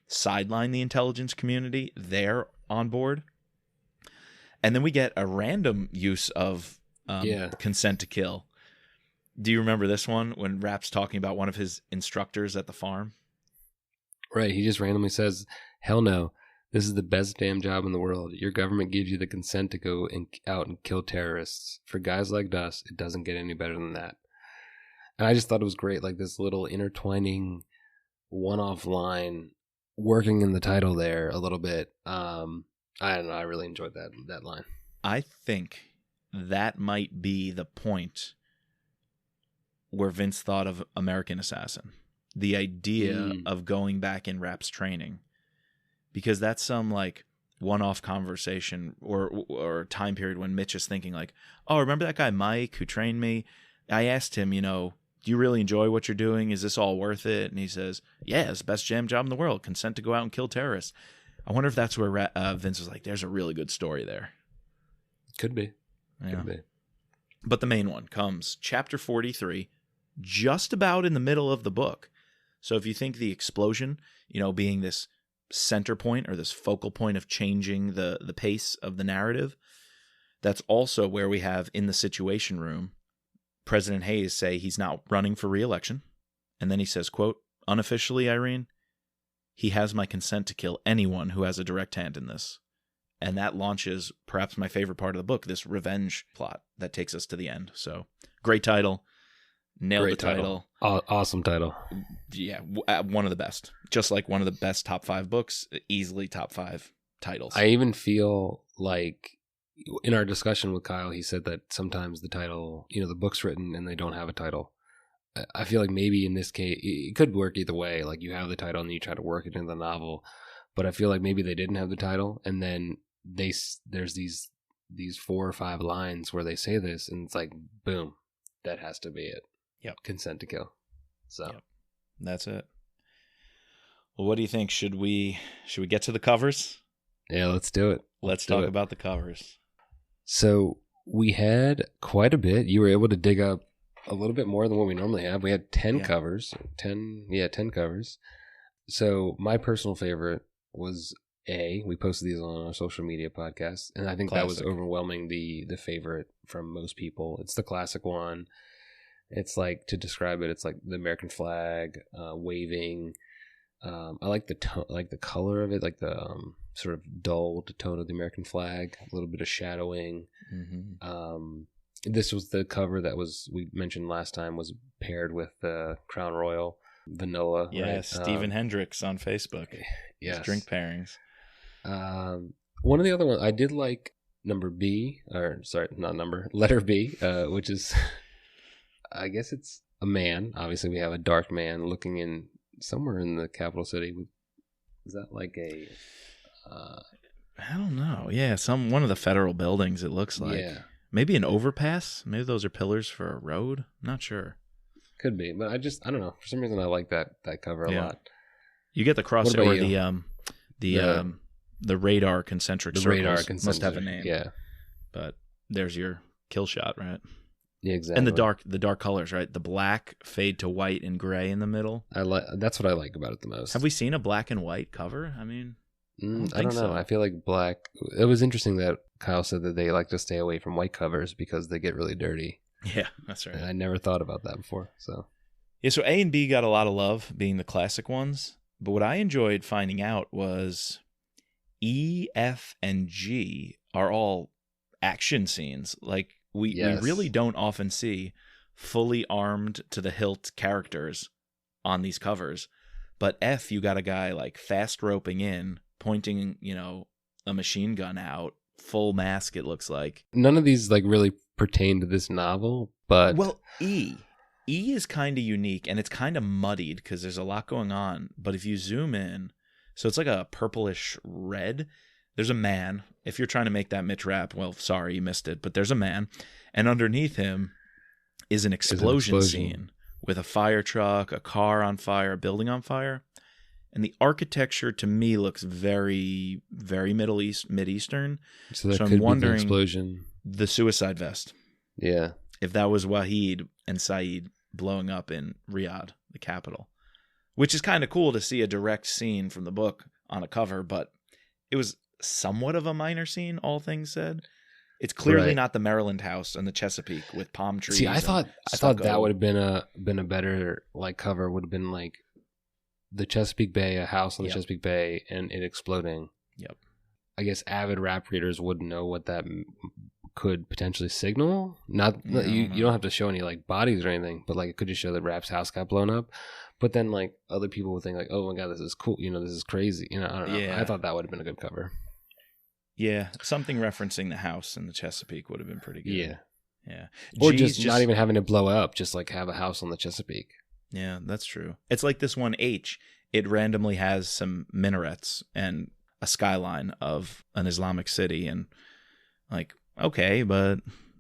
sideline the intelligence community. They're on board. And then we get a random use of Consent to Kill. Do you remember this one when Rapp's talking about one of his instructors at the farm? Right. He just randomly says, "Hell no. This is the best damn job in the world. Your government gives you the consent to go out and kill terrorists. For guys like us, it doesn't get any better than that." And I just thought it was great, like this little intertwining one-off line working in the title there a little bit. I don't know. I really enjoyed that line. I think that might be the point where Vince thought of American Assassin. The idea of going back in Rapp's training. Because that's some one-off conversation or time period when Mitch is thinking oh, remember that guy Mike who trained me? I asked him, do you really enjoy what you're doing? Is this all worth it? And he says, yeah, it's the best jam job in the world. Consent to go out and kill terrorists. I wonder if that's where Vince was like, there's a really good story there. Could be. Yeah. Could be. But the main one comes, Chapter 43, just about in the middle of the book. So if you think the explosion, being this center point or this focal point of changing the pace of the narrative, that's also where we have in the Situation Room, President Hayes say he's not running for re-election. And then he says, quote, "Unofficially, Irene, he has my consent to kill anyone who has a direct hand in this." And that launches perhaps my favorite part of the book, this revenge plot that takes us to the end. So great title. Nailed the title. Awesome title. Yeah, one of the best. Just like one of the best top 5 books, easily top 5 titles. I even feel like in our discussion with Kyle, he said that sometimes the title, the book's written and they don't have a title. I feel like maybe in this case, it could work either way. Like you have the title and you try to work it into the novel. But I feel like maybe they didn't have the title, and then there's these 4 or 5 lines where they say this, and it's like, boom, that has to be it. Yep. Consent to kill. So yep. That's it. Well, what do you think? Should we get to the covers? Yeah, let's do it. Let's talk about the covers. So we had quite a bit. You were able to dig up a little bit more than what we normally have. We had 10 covers. 10 covers. So my personal favorite was we posted these on our social media podcast, and I think that was overwhelming the favorite from most people. It's the classic one. It's like, to describe it, it's like the American flag waving. I like the color of it, like the sort of dulled tone of the American flag, a little bit of shadowing. Mm-hmm. This was the cover that we mentioned last time, was paired with the Crown Royal vanilla. Yes, right? Stephen Hendricks on Facebook. Yes. His drink pairings. One of the other ones I did like, letter B, which is, I guess it's a man. Obviously, we have a dark man looking in somewhere in the capital city. Is that like a? I don't know. Yeah, one of the federal buildings. It looks like. Yeah. Maybe an overpass. Maybe those are pillars for a road. Not sure. Could be, but I don't know. For some reason, I like that cover a lot. You get the cross or the radar concentric circles. Must have a name. Yeah, but there's your kill shot, right? Yeah, exactly. And the dark colors, right? The black fade to white and gray in the middle. That's what I like about it the most. Have we seen a black and white cover? I mean, I don't know. So. I feel like black. It was interesting that Kyle said that they like to stay away from white covers because they get really dirty. Yeah, that's right. And I never thought about that before. So so A and B got a lot of love, being the classic ones. But what I enjoyed finding out was E, F, and G are all action scenes. Like we really don't often see fully armed to the hilt characters on these covers. But F, you got a guy like fast roping in, pointing, a machine gun out, full mask, it looks like. None of these like really pertain to this novel, but E is kind of unique, and it's kind of muddied because there's a lot going on. But if you zoom in, so it's like a purplish red. There's a man. If you're trying to make that Mitch Rapp, well, sorry, you missed it. But there's a man, and underneath him is an explosion scene with a fire truck, a car on fire, a building on fire. And the architecture to me looks very, very Mid-Eastern. So I'm wondering, the explosion. The suicide vest. Yeah. If that was Wahid and Saeed blowing up in Riyadh, the capital. Which is kind of cool to see a direct scene from the book on a cover, but it was somewhat of a minor scene, all things said. It's clearly not the Maryland house and the Chesapeake with palm trees. See, I thought that would have been a better like cover. Would have been like the Chesapeake Bay, a house on the Chesapeake Bay, and it exploding. Yep. I guess avid Rapp readers wouldn't know what that could potentially signal. You don't have to show any like bodies or anything, but like it could just show that Rapp's house got blown up. But then like other people would think like, oh my god, this is cool. This is crazy. I don't know. Yeah. I thought that would have been a good cover. Yeah, something referencing the house in the Chesapeake would have been pretty good. Yeah. Or just not even having it blow up, just like have a house on the Chesapeake. Yeah, that's true. It's like this one H. It randomly has some minarets and a skyline of an Islamic city, and like, okay, but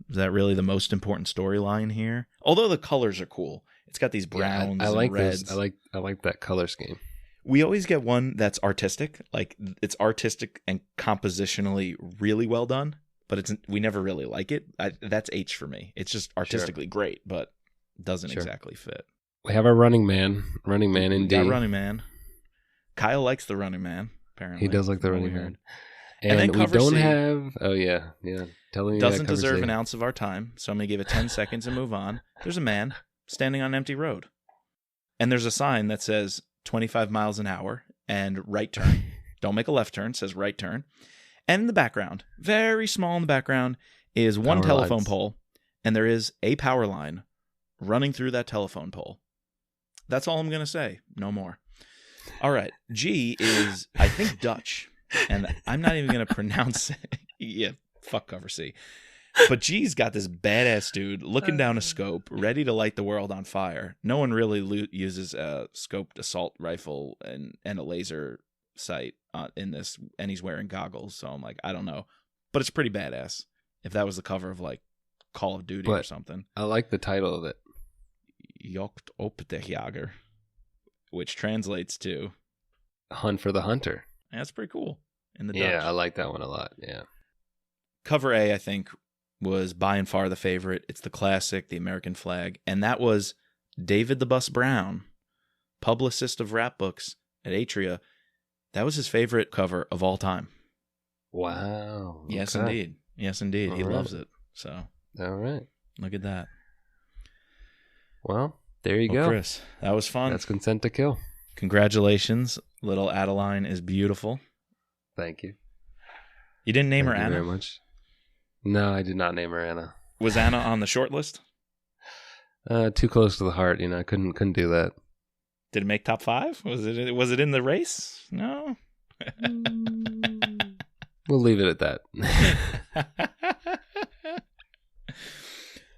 is that really the most important storyline here? Although the colors are cool. It's got these browns and reds. I like that color scheme. We always get one that's artistic, like it's artistic and compositionally really well done, but we never really like it. That's H for me. It's just artistically great, but doesn't Sure. exactly fit. We have our running man in We D. got Running Man. Kyle likes the Running Man, apparently. He does like the from what running we man. heard. And, And then we cover don't C. have... Oh, yeah. Telling me Doesn't that cover deserve C. an ounce of our time, so I'm going to give it 10 seconds and move on. There's a man standing on an empty road. And there's a sign that says 25 miles an hour and right turn. Don't make a left turn, says right turn. And in the background, very small in the background, is one Power telephone lines. pole, and there is a power line running through that telephone pole. That's all I'm going to say. No more. All right. G is, I think, Dutch. And I'm not even going to pronounce it. Yeah, fuck cover C. But G's got this badass dude looking down a scope, ready to light the world on fire. No one really uses a scoped assault rifle and a laser sight in this, and he's wearing goggles. So I'm like, I don't know. But it's pretty badass. If that was the cover of, like, Call of Duty or something. I like the title of it. Jocht op de Jager, which translates to Hunt for the Hunter. That's pretty cool. In the Yeah, Dutch. I like that one a lot. Yeah. Cover A, I think, was by and far the favorite. It's the classic, the American flag. And that was David the Bus Brown, publicist of rap books at Atria. That was his favorite cover of all time. Wow. Yes, Okay. indeed. Yes, indeed. He All right. loves it. So All right. look at that. Well, there you Well, go. Chris, that was fun. That's Consent to Kill. Congratulations. Little Adeline is beautiful. Thank you. You didn't name her Thank you Anna? very much. No, I did not name her Anna. Was Anna on the short list? Too close to the heart, I couldn't do that. Did it make top 5? Was it in the race? No. We'll leave it at that.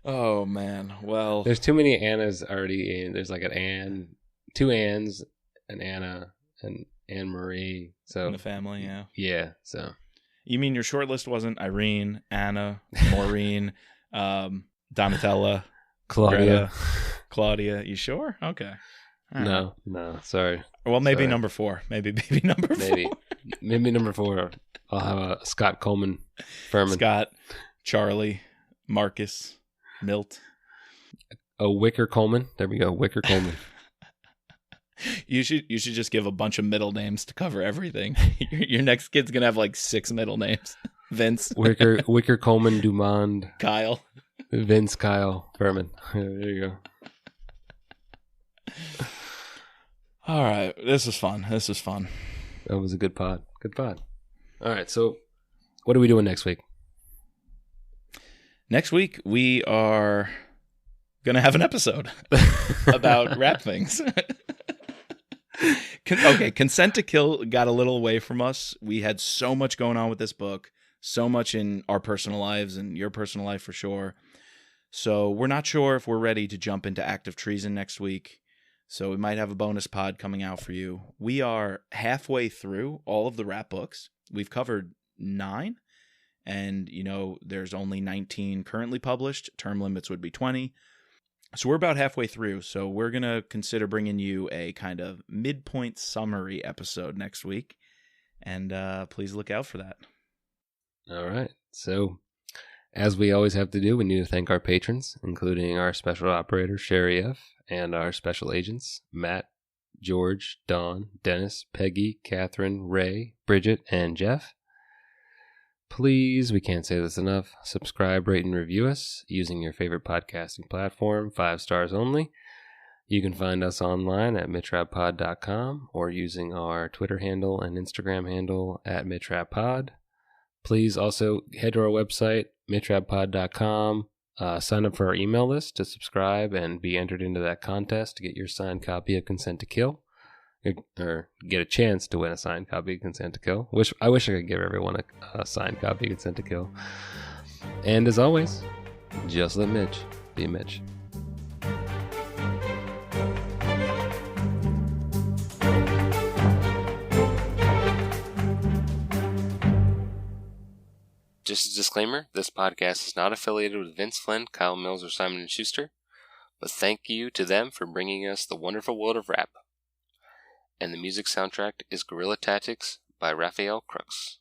Oh man. Well, There's too many Annas already in. There's like an Ann, 2 Anns, an Anna, and Anne Marie. So in the family, yeah. yeah. So You mean your short list wasn't Irene, Anna, Maureen, Donatella, Claudia. Greta, Claudia? You sure? Okay. All right. No, sorry. Well, maybe Sorry. number 4. Maybe number 4. Maybe number 4. I'll have a Scott Coleman Furman. Scott, Charlie, Marcus, Milt. Oh, Wicker Coleman. There we go. Wicker Coleman. You should just give a bunch of middle names to cover everything. Your next kid's gonna have like 6 middle names. Vince, Wicker Coleman Dumond. Kyle. Vince Kyle Furman. There you go. All right, this is fun. That was a good pod. Good pod. All right, so what are we doing next week? Next week we are gonna have an episode about rap things. Okay, Consent to Kill got a little away from us. We had so much going on with this book, so much in our personal lives and your personal life for sure. So we're not sure if we're ready to jump into Active Treason next week. So we might have a bonus pod coming out for you. We are halfway through all of the rap books. We've covered 9, and there's only 19 currently published. Term limits would be 20. So we're about halfway through. So we're going to consider bringing you a kind of midpoint summary episode next week. And please look out for that. All right. So, as we always have to do, we need to thank our patrons, including our special operator, Sherry F., and our special agents, Matt, George, Don, Dennis, Peggy, Catherine, Ray, Bridget, and Jeff. Please, we can't say this enough, subscribe, rate, and review us using your favorite podcasting platform, 5 stars only. You can find us online at mitchrappod.com or using our Twitter handle and Instagram handle at mitchrappod. Please also head to our website, mitchrappod.com, sign up for our email list to subscribe and be entered into that contest to get your signed copy of Consent to Kill. Or get a chance to win a signed copy of Consent to Kill. I wish I could give everyone a signed copy of Consent to Kill. And as always, just let Mitch be Mitch. Just a disclaimer, this podcast is not affiliated with Vince Flynn, Kyle Mills, or Simon & Schuster, but thank you to them for bringing us the wonderful world of rap. And the music soundtrack is Guerrilla Tactics by Raphael Crooks.